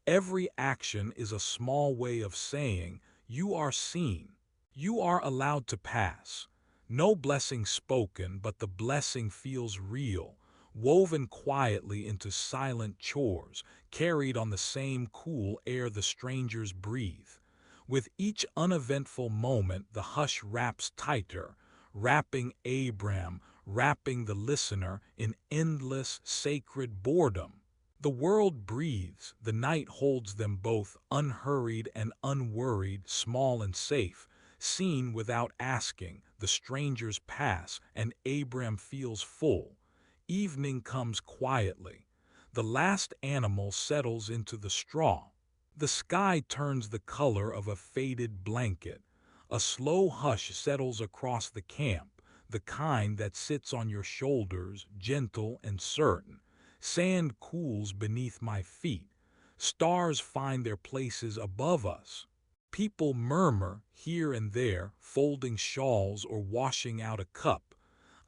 Every action is a small way of saying, "You are seen. You are allowed to pass." No blessing spoken, but the blessing feels real, woven quietly into silent chores, carried on the same cool air the strangers breathe. With each uneventful moment, the hush wraps tighter, wrapping Abram, wrapping the listener in endless, sacred boredom. The world breathes, the night holds them both, unhurried and unworried, small and safe. Seen without asking, the strangers pass, and Abram feels full. Evening comes quietly. The last animal settles into the straw. The sky turns the color of a faded blanket. A slow hush settles across the camp, the kind that sits on your shoulders, gentle and certain. Sand cools beneath my feet. Stars find their places above us. People murmur here and there, folding shawls or washing out a cup.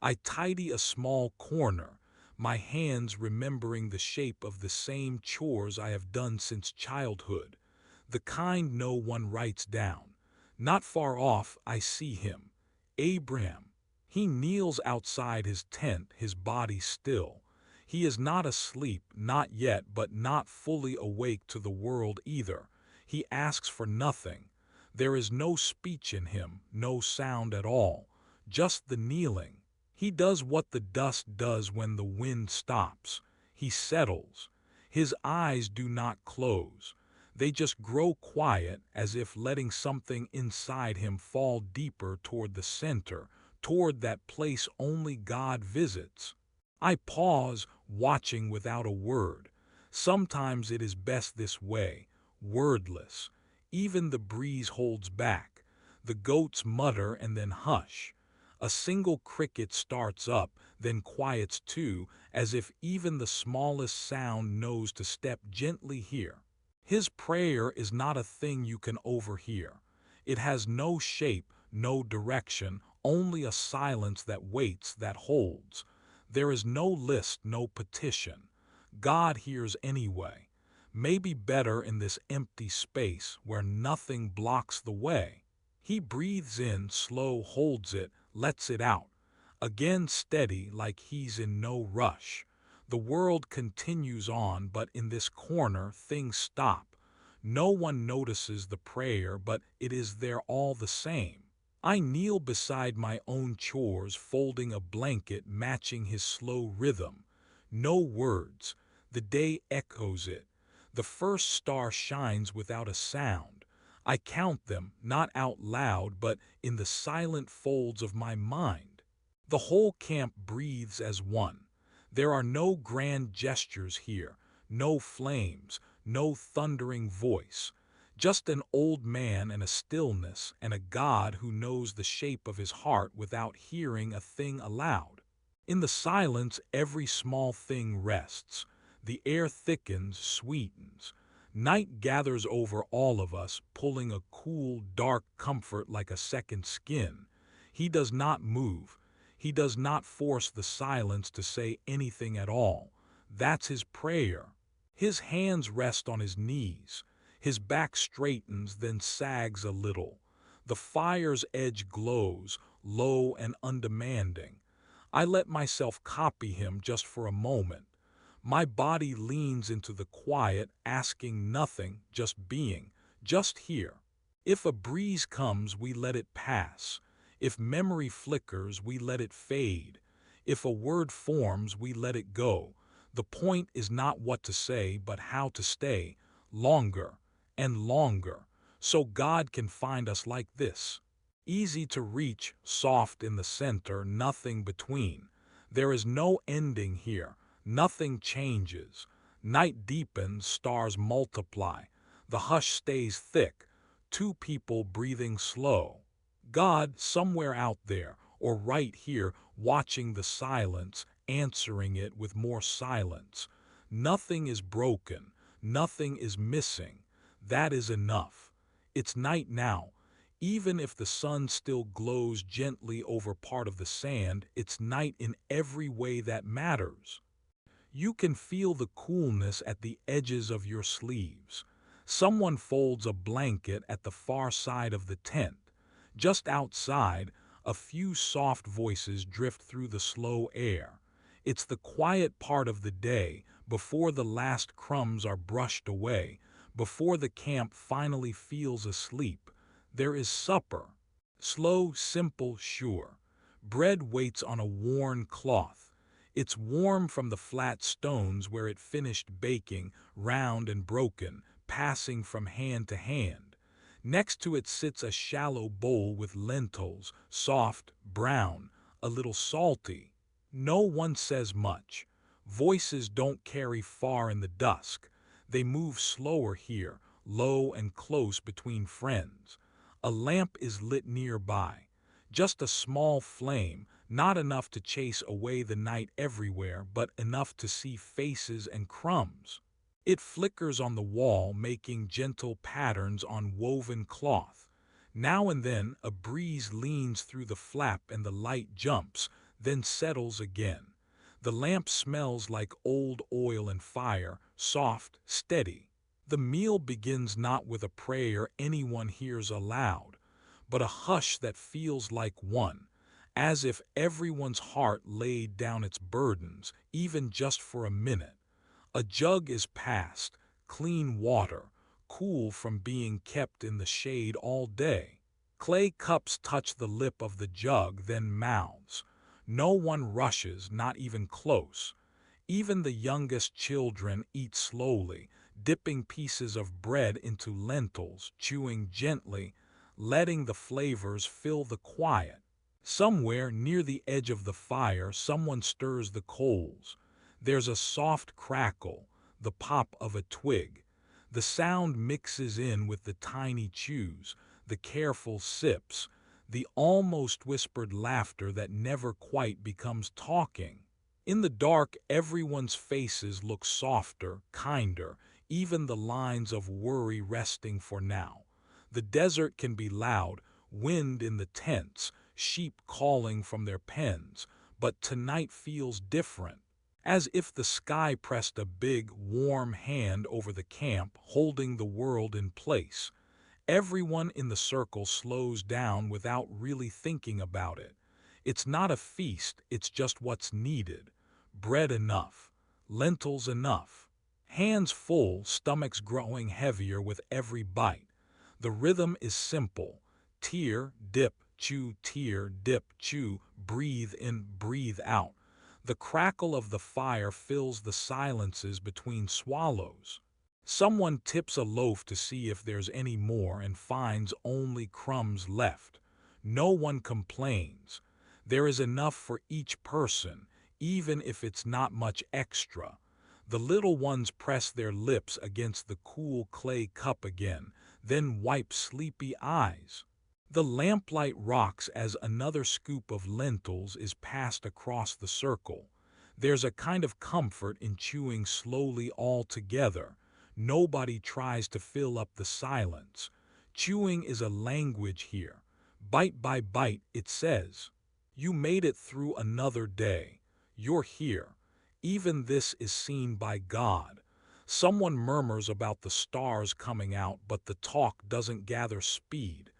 I tidy a small corner, my hands remembering the shape of the same chores I have done since childhood, the kind no one writes down. Not far off, I see him, Abram. He kneels outside his tent, his body still. He is not asleep, not yet, but not fully awake to the world either. He asks for nothing. There is no speech in him, no sound at all, just the kneeling. He does what the dust does when the wind stops. He settles. His eyes do not close. They just grow quiet, as if letting something inside him fall deeper toward the center, toward that place only God visits. I pause, watching without a word. Sometimes it is best this way, wordless. Even the breeze holds back. The goats mutter and then hush. A single cricket starts up, then quiets too, as if even the smallest sound knows to step gently here. His prayer is not a thing you can overhear. It has no shape, no direction, only a silence that waits, that holds. There is no list, no petition. God hears anyway. Maybe better in this empty space where nothing blocks the way. He breathes in, slow, holds it, lets it out. Again steady, like he's in no rush. The world continues on, but in this corner things stop. No one notices the prayer, but it is there all the same. I kneel beside my own chores, folding a blanket matching his slow rhythm. No words. The day echoes it. The first star shines without a sound. I count them, not out loud, but in the silent folds of my mind. The whole camp breathes as one. There are no grand gestures here, no flames, no thundering voice. Just an old man and a stillness, and a God who knows the shape of his heart without hearing a thing aloud. In the silence, every small thing rests. The air thickens, sweetens. Night gathers over all of us, pulling a cool, dark comfort like a second skin. He does not move. He does not force the silence to say anything at all. That's his prayer. His hands rest on his knees. His back straightens, then sags a little. The fire's edge glows, low and undemanding. I let myself copy him just for a moment. My body leans into the quiet, asking nothing, just being, just here. If a breeze comes, we let it pass. If memory flickers, we let it fade. If a word forms, we let it go. The point is not what to say, but how to stay, longer and longer, so God can find us like this. Easy to reach, soft in the center, nothing between. There is no ending here, nothing changes. Night deepens, stars multiply. The hush stays thick, two people breathing slow. God somewhere out there, or right here, watching the silence, answering it with more silence. Nothing is broken, nothing is missing. That is enough. It's night now. Even if the sun still glows gently over part of the sand, it's night in every way that matters. You can feel the coolness at the edges of your sleeves. Someone folds a blanket at the far side of the tent. Just outside, a few soft voices drift through the slow air. It's the quiet part of the day, before the last crumbs are brushed away, before the camp finally feels asleep. There is supper. Slow, simple, sure. Bread waits on a worn cloth. It's warm from the flat stones where it finished baking, round and broken, passing from hand to hand. Next to it sits a shallow bowl with lentils, soft, brown, a little salty. No one says much. Voices don't carry far in the dusk. They move slower here, low and close between friends. A lamp is lit nearby. Just a small flame, not enough to chase away the night everywhere, but enough to see faces and crumbs. It flickers on the wall, making gentle patterns on woven cloth. Now and then a breeze leans through the flap and the light jumps, then settles again. The lamp smells like old oil and fire, soft, steady. The meal begins not with a prayer anyone hears aloud, but a hush that feels like one, as if everyone's heart laid down its burdens, even just for a minute. A jug is passed, clean water, cool from being kept in the shade all day. Clay cups touch the lip of the jug, then mouths. No one rushes, not even close. Even the youngest children eat slowly, dipping pieces of bread into lentils, chewing gently, letting the flavors fill the quiet. Somewhere near the edge of the fire, someone stirs the coals. There's a soft crackle, the pop of a twig. The sound mixes in with the tiny chews, the careful sips, the almost whispered laughter that never quite becomes talking. In the dark, everyone's faces look softer, kinder, even the lines of worry resting for now. The desert can be loud, wind in the tents, sheep calling from their pens, but tonight feels different, as if the sky pressed a big, warm hand over the camp, holding the world in place. Everyone in the circle slows down without really thinking about it. It's not a feast, it's just what's needed. Bread enough, lentils enough. Hands full, stomachs growing heavier with every bite. The rhythm is simple. Tear, dip, chew, tear, dip, chew, breathe in, breathe out. The crackle of the fire fills the silences between swallows. Someone tips a loaf to see if there's any more and finds only crumbs left. No one complains. There is enough for each person, even if it's not much extra. The little ones press their lips against the cool clay cup again, then wipe sleepy eyes. The lamplight rocks as another scoop of lentils is passed across the circle. There's a kind of comfort in chewing slowly all together. Nobody tries to fill up the silence. Chewing is a language here. Bite by bite, it says, "You made it through another day. You're here. Even this is seen by God." Someone murmurs about the stars coming out, but the talk doesn't gather speed.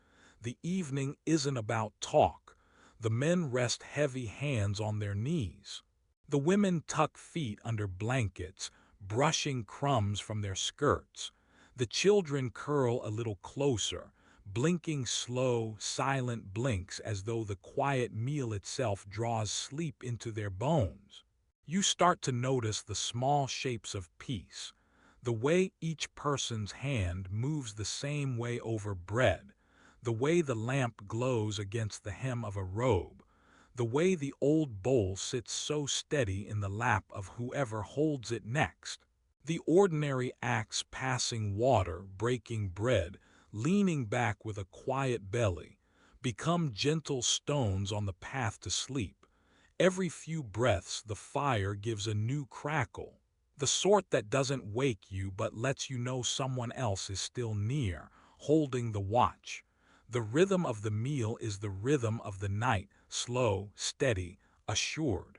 The evening isn't about talk. The men rest heavy hands on their knees. The women tuck feet under blankets, brushing crumbs from their skirts. The children curl a little closer, blinking slow, silent blinks as though the quiet meal itself draws sleep into their bones. You start to notice the small shapes of peace, the way each person's hand moves the same way over bread, the way the lamp glows against the hem of a robe, the way the old bowl sits so steady in the lap of whoever holds it next. The ordinary acts, passing water, breaking bread, leaning back with a quiet belly, become gentle stones on the path to sleep. Every few breaths, the fire gives a new crackle, the sort that doesn't wake you but lets you know someone else is still near, holding the watch. The rhythm of the meal is the rhythm of the night, slow, steady, assured.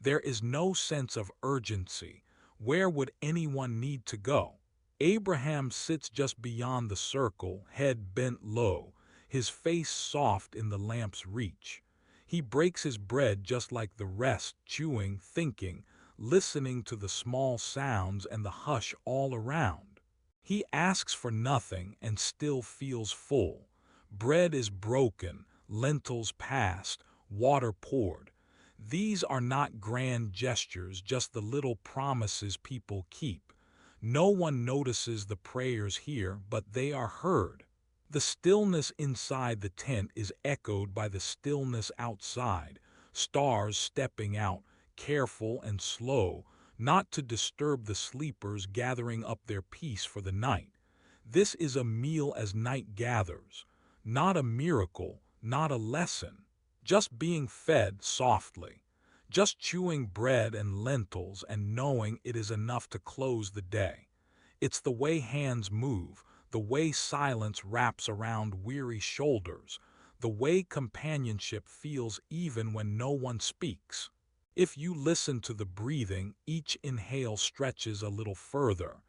There is no sense of urgency. Where would anyone need to go? Abraham sits just beyond the circle, head bent low, his face soft in the lamp's reach. He breaks his bread just like the rest, chewing, thinking, listening to the small sounds and the hush all around. He asks for nothing and still feels full. Bread is broken, lentils passed, water poured. These are not grand gestures, just the little promises people keep. No one notices the prayers here, but they are heard. The stillness inside the tent is echoed by the stillness outside, stars stepping out, careful and slow, not to disturb the sleepers gathering up their peace for the night. This is a meal as night gathers, not a miracle, not a lesson, just being fed softly, just chewing bread and lentils and knowing it is enough to close the day. It's the way hands move, the way silence wraps around weary shoulders, the way companionship feels even when no one speaks. If you listen to the breathing, each inhale stretches a little further.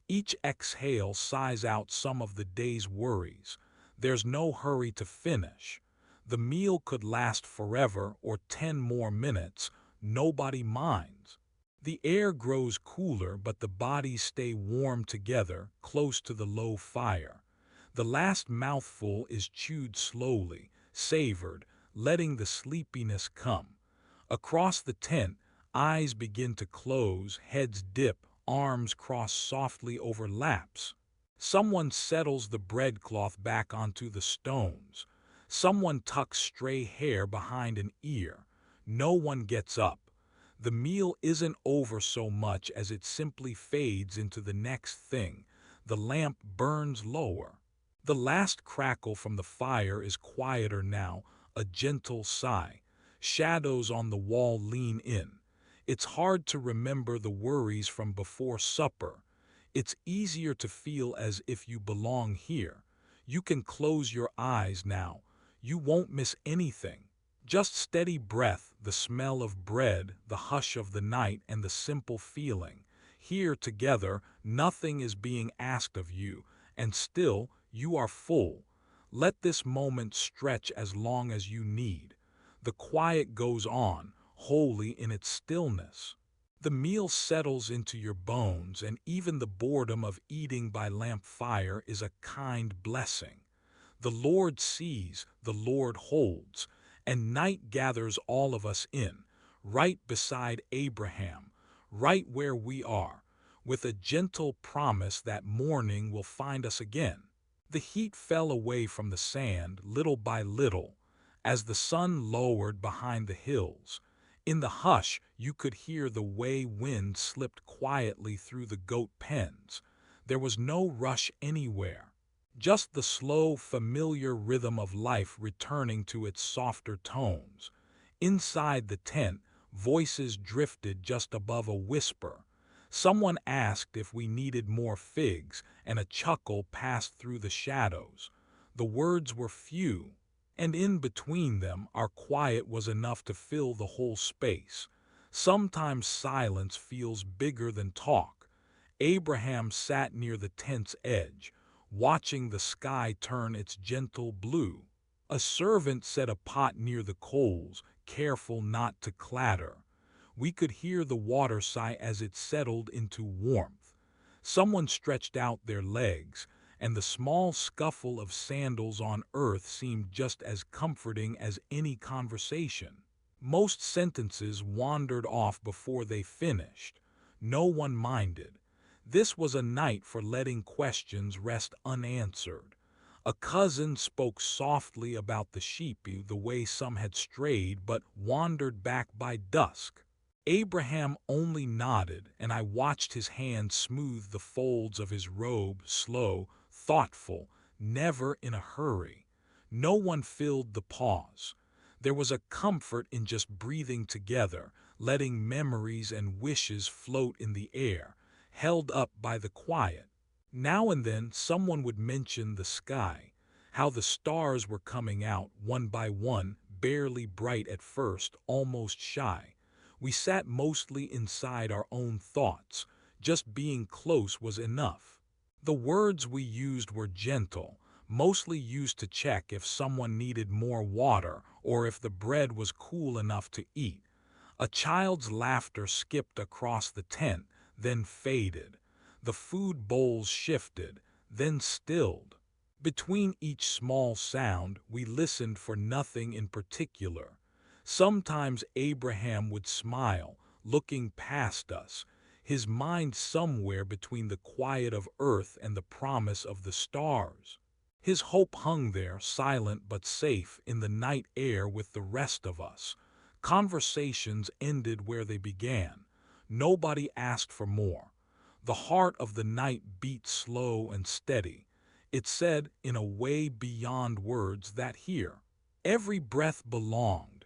Each exhale sighs out some of the day's worries. There's no hurry to finish. The meal could last forever or 10 more minutes. Nobody minds. The air grows cooler, but the bodies stay warm together, close to the low fire. The last mouthful is chewed slowly, savored, letting the sleepiness come. Across the tent, eyes begin to close, heads dip, arms cross softly over laps. Someone settles the breadcloth back onto the stones. Someone tucks stray hair behind an ear. No one gets up. The meal isn't over so much as it simply fades into the next thing. The lamp burns lower. The last crackle from the fire is quieter now, a gentle sigh. Shadows on the wall lean in. It's hard to remember the worries from before supper. It's easier to feel as if you belong here. You can close your eyes now. You won't miss anything. Just steady breath, the smell of bread, the hush of the night, and the simple feeling. Here together, nothing is being asked of you, and still you are full. Let this moment stretch as long as you need. The quiet goes on, holy in its stillness. The meal settles into your bones, and even the boredom of eating by lamp fire is a kind blessing. The Lord sees, the Lord holds, and night gathers all of us in, right beside Abraham, right where we are, with a gentle promise that morning will find us again. The heat fell away from the sand little by little, as the sun lowered behind the hills. In the hush, you could hear the way wind slipped quietly through the goat pens. There was no rush anywhere. Just the slow, familiar rhythm of life returning to its softer tones. Inside the tent, voices drifted just above a whisper. Someone asked if we needed more figs, and a chuckle passed through the shadows. The words were few, and in between them, our quiet was enough to fill the whole space. Sometimes silence feels bigger than talk. Abraham sat near the tent's edge, watching the sky turn its gentle blue. A servant set a pot near the coals, careful not to clatter. We could hear the water sigh as it settled into warmth. Someone stretched out their legs, and the small scuffle of sandals on earth seemed just as comforting as any conversation. Most sentences wandered off before they finished. No one minded. This was a night for letting questions rest unanswered. A cousin spoke softly about the sheep, the way some had strayed but wandered back by dusk. Abraham only nodded, and I watched his hand smooth the folds of his robe, slow, thoughtful, never in a hurry. No one filled the pause. There was a comfort in just breathing together, letting memories and wishes float in the air, held up by the quiet. Now and then someone would mention the sky, how the stars were coming out one by one, barely bright at first, almost shy. We sat mostly inside our own thoughts. Just being close was enough. The words we used were gentle, mostly used to check if someone needed more water or if the bread was cool enough to eat. A child's laughter skipped across the tent, then faded. The food bowls shifted, then stilled. Between each small sound, we listened for nothing in particular. Sometimes Abraham would smile, looking past us, his mind somewhere between the quiet of earth and the promise of the stars. His hope hung there, silent but safe, in the night air with the rest of us. Conversations ended where they began. Nobody asked for more. The heart of the night beat slow and steady. It said, in a way beyond words, that here, every breath belonged.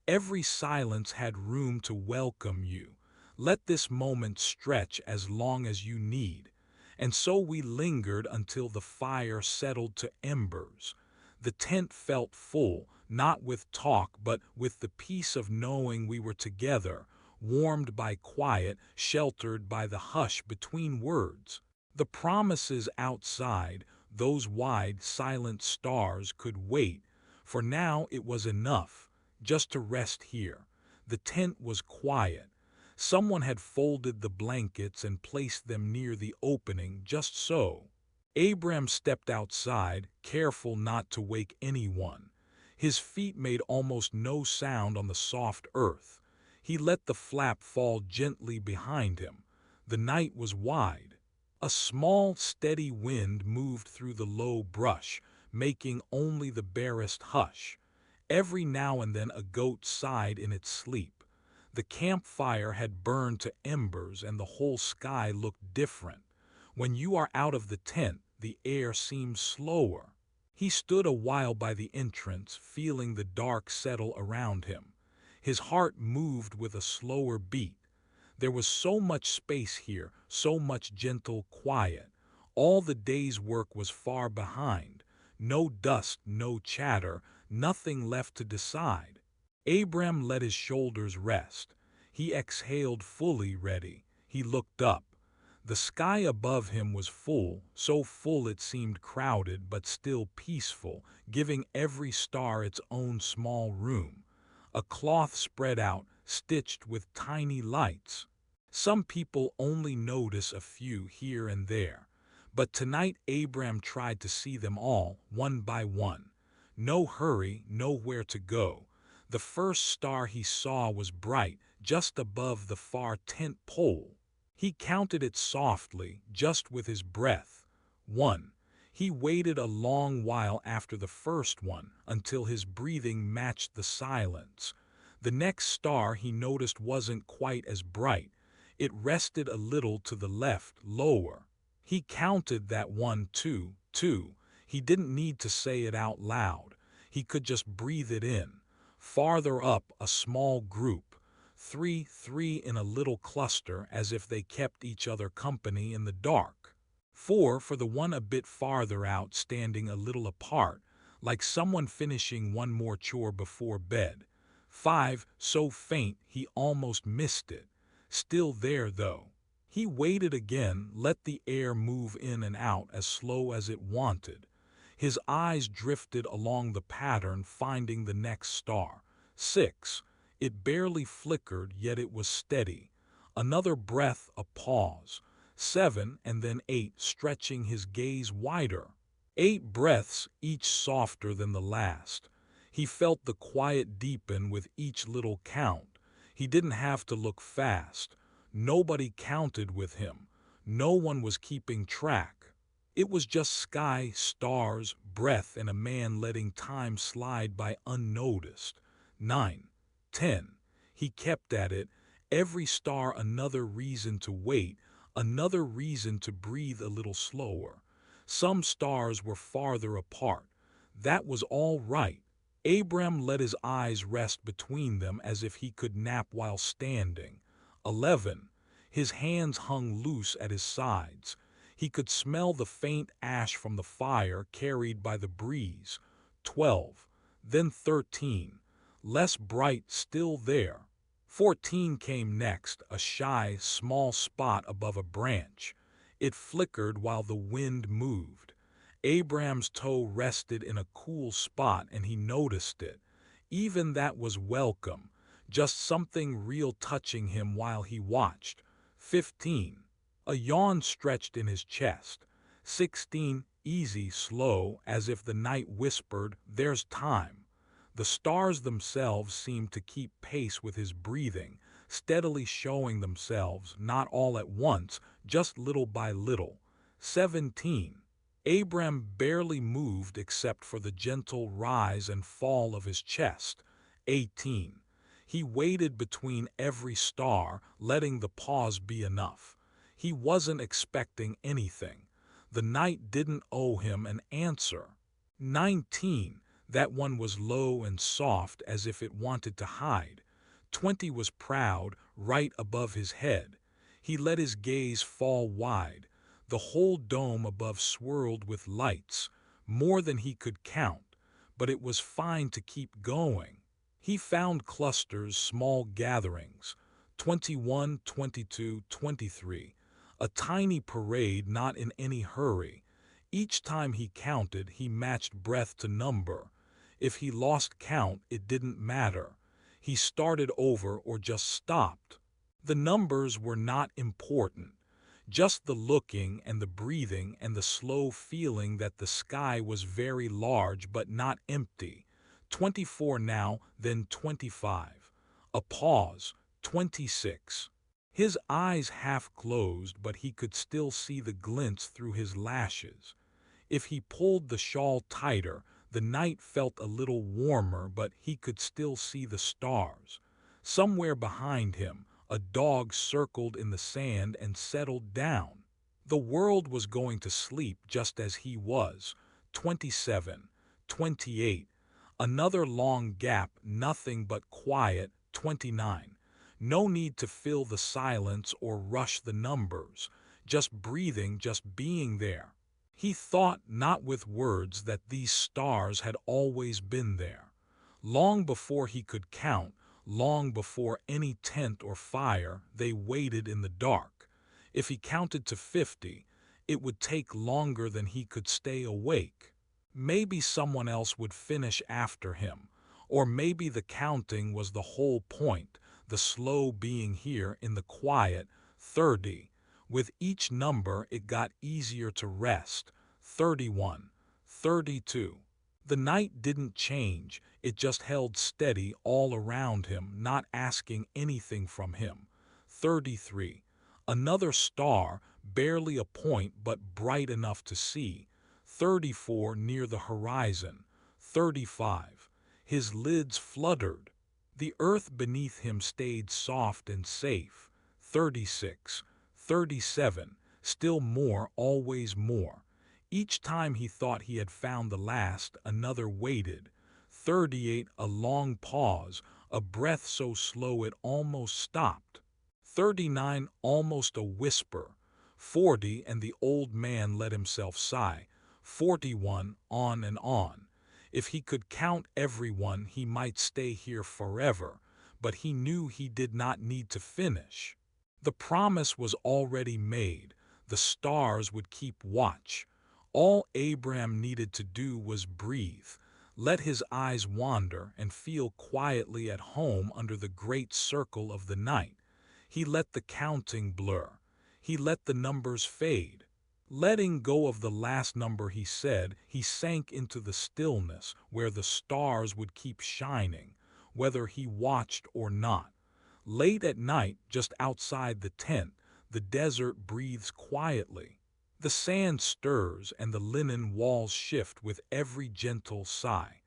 Every silence had room to welcome you. Let this moment stretch as long as you need. And so we lingered until the fire settled to embers. The tent felt full, not with talk, but with the peace of knowing we were together, warmed by quiet, sheltered by the hush between words. The promises outside, those wide, silent stars, could wait, for now it was enough, just to rest here. The tent was quiet. Someone had folded the blankets and placed them near the opening, just so. Abram stepped outside, careful not to wake anyone. His feet made almost no sound on the soft earth. He let the flap fall gently behind him. The night was wide. A small, steady wind moved through the low brush, making only the barest hush. Every now and then a goat sighed in its sleep. The campfire had burned to embers and the whole sky looked different. When you are out of the tent, the air seems slower. He stood a while by the entrance, feeling the dark settle around him. His heart moved with a slower beat. There was so much space here, so much gentle quiet. All the day's work was far behind. No dust, no chatter, nothing left to decide. Abram let his shoulders rest. He exhaled fully, ready. He looked up. The sky above him was full, so full it seemed crowded but still peaceful, giving every star its own small room. A cloth spread out, stitched with tiny lights. Some people only notice a few here and there, but tonight Abram tried to see them all, one by one. No hurry, nowhere to go. The first star he saw was bright, just above the far tent pole. He counted it softly, just with his breath. 1. He waited a long while after the first one, until his breathing matched the silence. The next star he noticed wasn't quite as bright. It rested a little to the left, lower. He counted that 1, 2, 2. He didn't need to say it out loud. He could just breathe it in. Farther up, a small group. 3, 3 in a little cluster, as if they kept each other company in the dark. 4 for the one a bit farther out, standing a little apart, like someone finishing one more chore before bed. 5, so faint he almost missed it. Still there, though. He waited again, let the air move in and out as slow as it wanted. His eyes drifted along the pattern, finding the next star. 6. It barely flickered, yet it was steady. Another breath, a pause. 7, and then 8, stretching his gaze wider. 8 breaths, each softer than the last. He felt the quiet deepen with each little count. He didn't have to look fast. Nobody counted with him. No one was keeping track. It was just sky, stars, breath, and a man letting time slide by unnoticed. 9, 10. He kept at it. Every star another reason to wait, another reason to breathe a little slower. Some stars were farther apart. That was all right. Abram let his eyes rest between them as if he could nap while standing. 11. His hands hung loose at his sides. He could smell the faint ash from the fire carried by the breeze. 12. Then 13. Less bright, still there. 14 came next, a shy, small spot above a branch. It flickered while the wind moved. Abram's toe rested in a cool spot and he noticed it. Even that was welcome, just something real touching him while he watched. 15. A yawn stretched in his chest. 16. Easy, slow, as if the night whispered, "There's time." The stars themselves seemed to keep pace with his breathing, steadily showing themselves, not all at once, just little by little. 17. Abram barely moved except for the gentle rise and fall of his chest. 18. He waited between every star, letting the pause be enough. He wasn't expecting anything. The night didn't owe him an answer. 19. That one was low and soft as if it wanted to hide. 20 was proud, right above his head. He let his gaze fall wide. The whole dome above swirled with lights, more than he could count, but it was fine to keep going. He found clusters, small gatherings, 21, 22, 23, a tiny parade not in any hurry. Each time he counted, he matched breath to number. If he lost count, it didn't matter. He started over or just stopped. The numbers were not important. Just the looking and the breathing and the slow feeling that the sky was very large but not empty. 24 now, then 25. A pause. 26. His eyes half closed, but he could still see the glints through his lashes. If he pulled the shawl tighter, the night felt a little warmer, but he could still see the stars. Somewhere behind him, a dog circled in the sand and settled down. The world was going to sleep just as he was. 27, 28. Another long gap, nothing but quiet. 29. No need to fill the silence or rush the numbers. Just breathing, just being there. He thought, not with words, that these stars had always been there. Long before he could count, long before any tent or fire, they waited in the dark. If he counted to 50, it would take longer than he could stay awake. Maybe someone else would finish after him, or maybe the counting was the whole point, the slow being here in the quiet. 30. With each number, it got easier to rest. 31. 32. The night didn't change, it just held steady all around him, not asking anything from him. 33. Another star, barely a point but bright enough to see. 34 near the horizon. 35. His lids fluttered. The earth beneath him stayed soft and safe. 36. 37. Still more, always more. Each time he thought he had found the last, another waited. 38. A long pause, a breath so slow it almost stopped. 39. Almost a whisper. 40. And the old man let himself sigh. 41. On and on. If he could count everyone, he might stay here forever, but he knew he did not need to finish. The promise was already made. The stars would keep watch. All Abram needed to do was breathe, let his eyes wander, and feel quietly at home under the great circle of the night. He let the counting blur. He let the numbers fade. Letting go of the last number, he said, he sank into the stillness where the stars would keep shining, whether he watched or not. Late at night, just outside the tent, the desert breathes quietly. The sand stirs and the linen walls shift with every gentle sigh.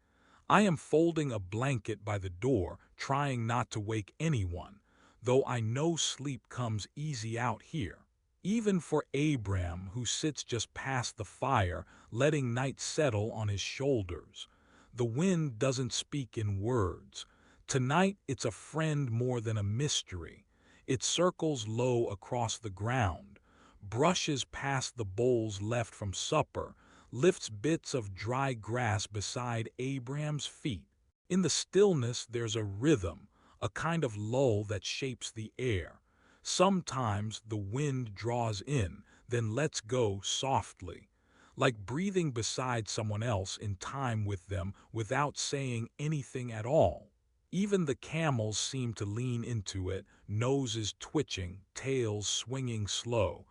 I am folding a blanket by the door, trying not to wake anyone, though I know sleep comes easy out here. Even for Abram, who sits just past the fire, letting night settle on his shoulders. The wind doesn't speak in words. Tonight it's a friend more than a mystery. It circles low across the ground, brushes past the bowls left from supper, lifts bits of dry grass beside Abram's feet. In the stillness there's a rhythm, a kind of lull that shapes the air. Sometimes the wind draws in, then lets go softly, like breathing beside someone else in time with them without saying anything at all. Even the camels seem to lean into it, noses twitching, tails swinging slow.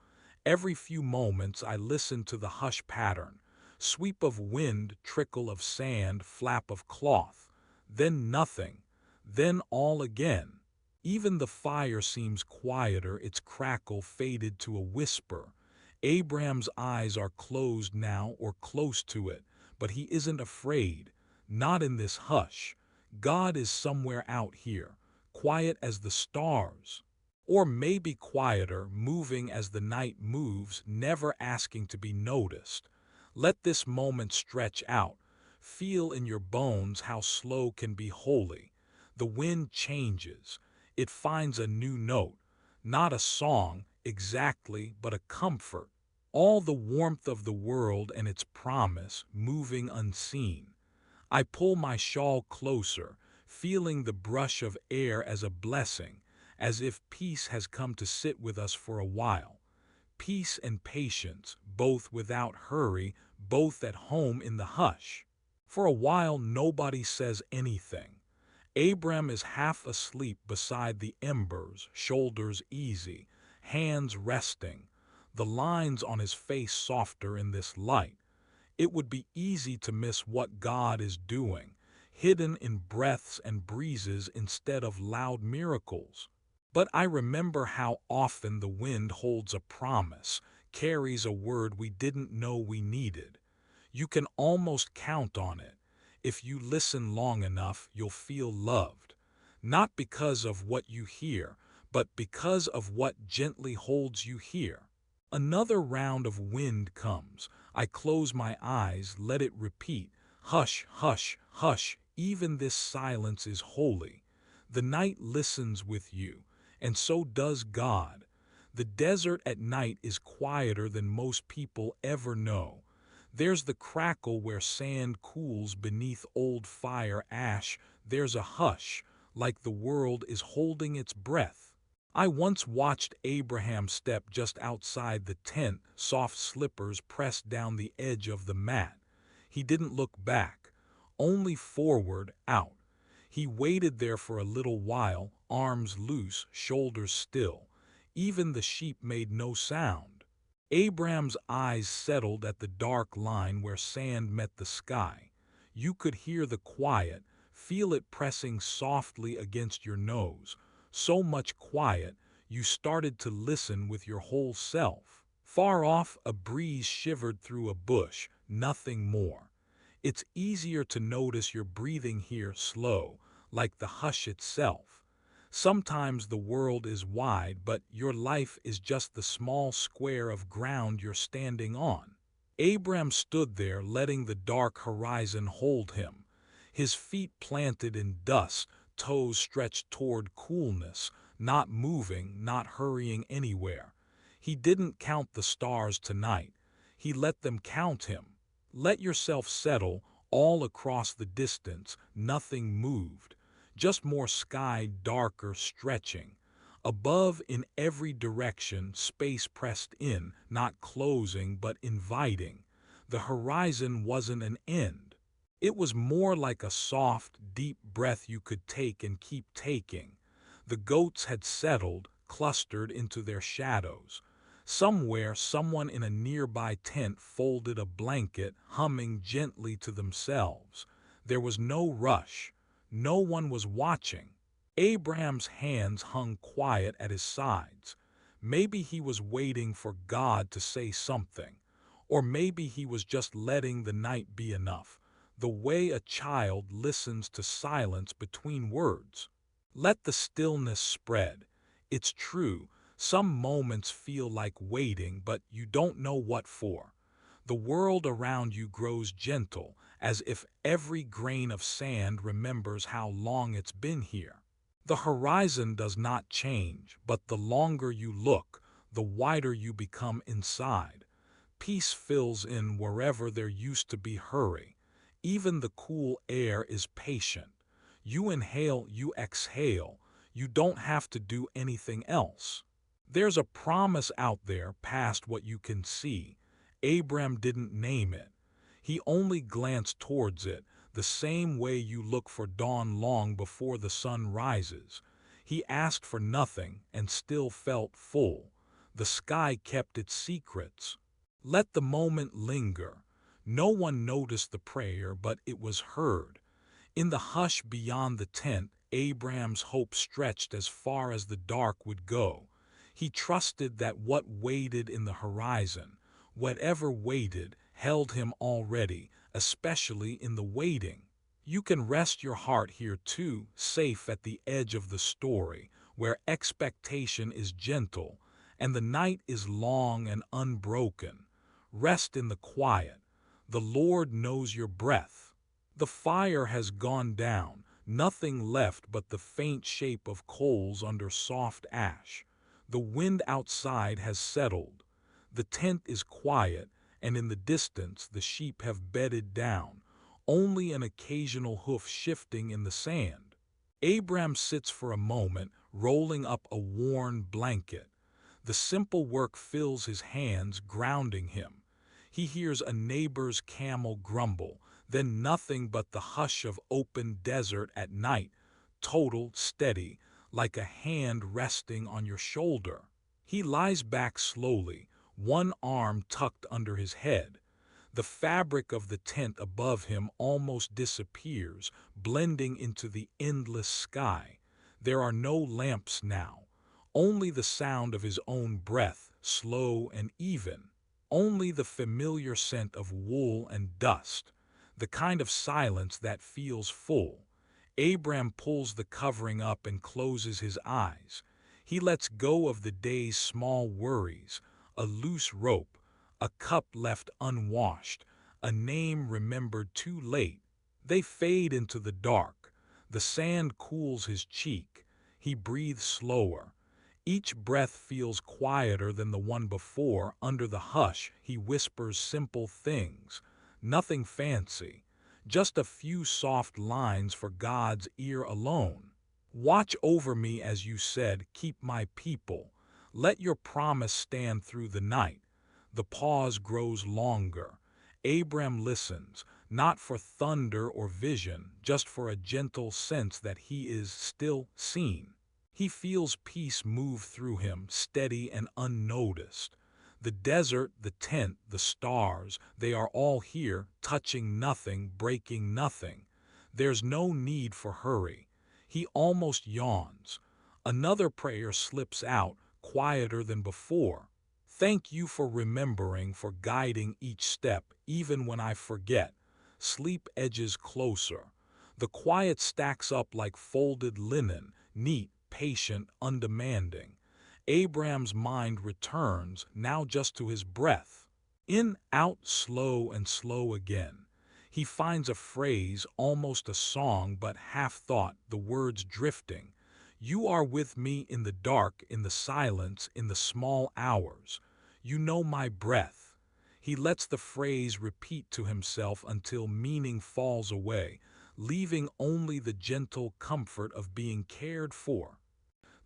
Every few moments I listen to the hush pattern, sweep of wind, trickle of sand, flap of cloth. Then nothing, then all again. Even the fire seems quieter, its crackle faded to a whisper. Abram's eyes are closed now or close to it, but he isn't afraid, not in this hush. God is somewhere out here, quiet as the stars. Or maybe quieter, moving as the night moves, never asking to be noticed. Let this moment stretch out. Feel in your bones how slow can be holy. The wind changes. It finds a new note. Not a song, exactly, but a comfort. All the warmth of the world and its promise, moving unseen. I pull my shawl closer, feeling the brush of air as a blessing, as if peace has come to sit with us for a while. Peace and patience, both without hurry, both at home in the hush. For a while nobody says anything. Abram is half asleep beside the embers, shoulders easy, hands resting, the lines on his face softer in this light. It would be easy to miss what God is doing, hidden in breaths and breezes instead of loud miracles. But I remember how often the wind holds a promise, carries a word we didn't know we needed. You can almost count on it. If you listen long enough, you'll feel loved. Not because of what you hear, but because of what gently holds you here. Another round of wind comes. I close my eyes, let it repeat. Hush, hush, hush, even this silence is holy. The night listens with you, and so does God. The desert at night is quieter than most people ever know. There's the crackle where sand cools beneath old fire ash. There's a hush, like the world is holding its breath. I once watched Abraham step just outside the tent, soft slippers pressed down the edge of the mat. He didn't look back, only forward, out. He waited there for a little while, arms loose, shoulders still. Even the sheep made no sound. Abram's eyes settled at the dark line where sand met the sky. You could hear the quiet, feel it pressing softly against your nose. So much quiet, you started to listen with your whole self. Far off, a breeze shivered through a bush, nothing more. It's easier to notice your breathing here slow, like the hush itself. Sometimes the world is wide, but your life is just the small square of ground you're standing on. Abram stood there, letting the dark horizon hold him. His feet planted in dust, toes stretched toward coolness, not moving, not hurrying anywhere. He didn't count the stars tonight. He let them count him. Let yourself settle. All across the distance, nothing moved. Just more sky, darker, stretching. Above, in every direction, space pressed in, not closing but inviting. The horizon wasn't an end. It was more like a soft, deep breath you could take and keep taking. The goats had settled, clustered into their shadows. Somewhere, someone in a nearby tent folded a blanket, humming gently to themselves. There was no rush. No one was watching. Abraham's hands hung quiet at his sides. Maybe he was waiting for God to say something. Or maybe he was just letting the night be enough, the way a child listens to silence between words. Let the stillness spread. It's true, some moments feel like waiting, but you don't know what for. The world around you grows gentle, as if every grain of sand remembers how long it's been here. The horizon does not change, but the longer you look, the wider you become inside. Peace fills in wherever there used to be hurry. Even the cool air is patient. You inhale, you exhale. You don't have to do anything else. There's a promise out there past what you can see. Abram didn't name it. He only glanced towards it, the same way you look for dawn long before the sun rises. He asked for nothing and still felt full. The sky kept its secrets. Let the moment linger. No one noticed the prayer, but it was heard. In the hush beyond the tent, Abram's hope stretched as far as the dark would go. He trusted that what waited in the horizon, whatever waited, held him already, especially in the waiting. You can rest your heart here too, safe at the edge of the story, where expectation is gentle, and the night is long and unbroken. Rest in the quiet. The Lord knows your breath. The fire has gone down, nothing left but the faint shape of coals under soft ash. The wind outside has settled. The tent is quiet, and in the distance the sheep have bedded down, only an occasional hoof shifting in the sand. Abram sits for a moment, rolling up a worn blanket. The simple work fills his hands, grounding him. He hears a neighbor's camel grumble, then nothing but the hush of open desert at night, total, steady, like a hand resting on your shoulder. He lies back slowly, one arm tucked under his head. The fabric of the tent above him almost disappears, blending into the endless sky. There are no lamps now, only the sound of his own breath, slow and even. Only the familiar scent of wool and dust, the kind of silence that feels full. Abram pulls the covering up and closes his eyes. He lets go of the day's small worries, a loose rope, a cup left unwashed, a name remembered too late. They fade into the dark. The sand cools his cheek. He breathes slower. Each breath feels quieter than the one before. Under the hush, he whispers simple things, nothing fancy, just a few soft lines for God's ear alone. Watch over me as you said, keep my people. Let your promise stand through the night. The pause grows longer. Abram listens, not for thunder or vision, just for a gentle sense that he is still seen. He feels peace move through him, steady and unnoticed. The desert, the tent, the stars, they are all here, touching nothing, breaking nothing. There's no need for hurry. He almost yawns. Another prayer slips out, quieter than before. Thank you for remembering, for guiding each step, even when I forget. Sleep edges closer. The quiet stacks up like folded linen, neat, patient, undemanding. Abram's mind returns, now just to his breath. In, out, slow and slow again. He finds a phrase, almost a song, but half-thought, the words drifting. You are with me in the dark, in the silence, in the small hours. You know my breath. He lets the phrase repeat to himself until meaning falls away, leaving only the gentle comfort of being cared for.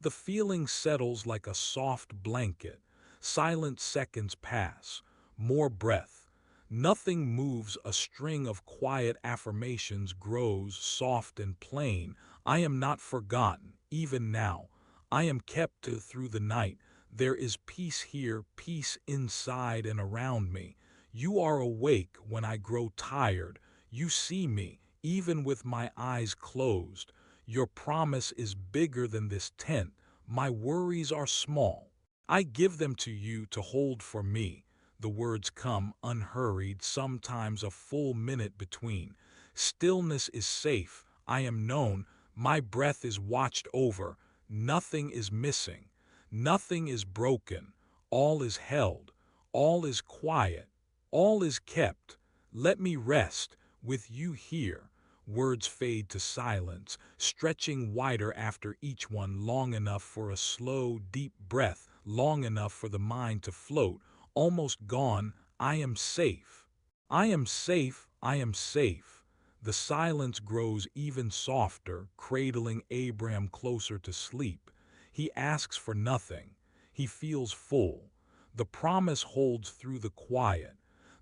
The feeling settles like a soft blanket. Silent seconds pass. More breath. Nothing moves. A string of quiet affirmations grows, soft and plain. I am not forgotten, even now. I am kept through the night. There is peace here, peace inside and around me. You are awake when I grow tired. You see me, even with my eyes closed. Your promise is bigger than this tent. My worries are small. I give them to you to hold for me. The words come unhurried, sometimes a full minute between. Stillness is safe. I am known. My breath is watched over. Nothing is missing. Nothing is broken. All is held. All is quiet. All is kept. Let me rest with you here. Words fade to silence, stretching wider after each one, long enough for a slow, deep breath, long enough for the mind to float, almost gone. I am safe. I am safe. I am safe. The silence grows even softer, cradling Abram closer to sleep. He asks for nothing. He feels full. The promise holds through the quiet.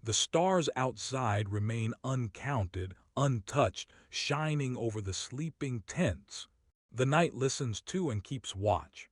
The stars outside remain uncounted, untouched, shining over the sleeping tents. The night listens too and keeps watch.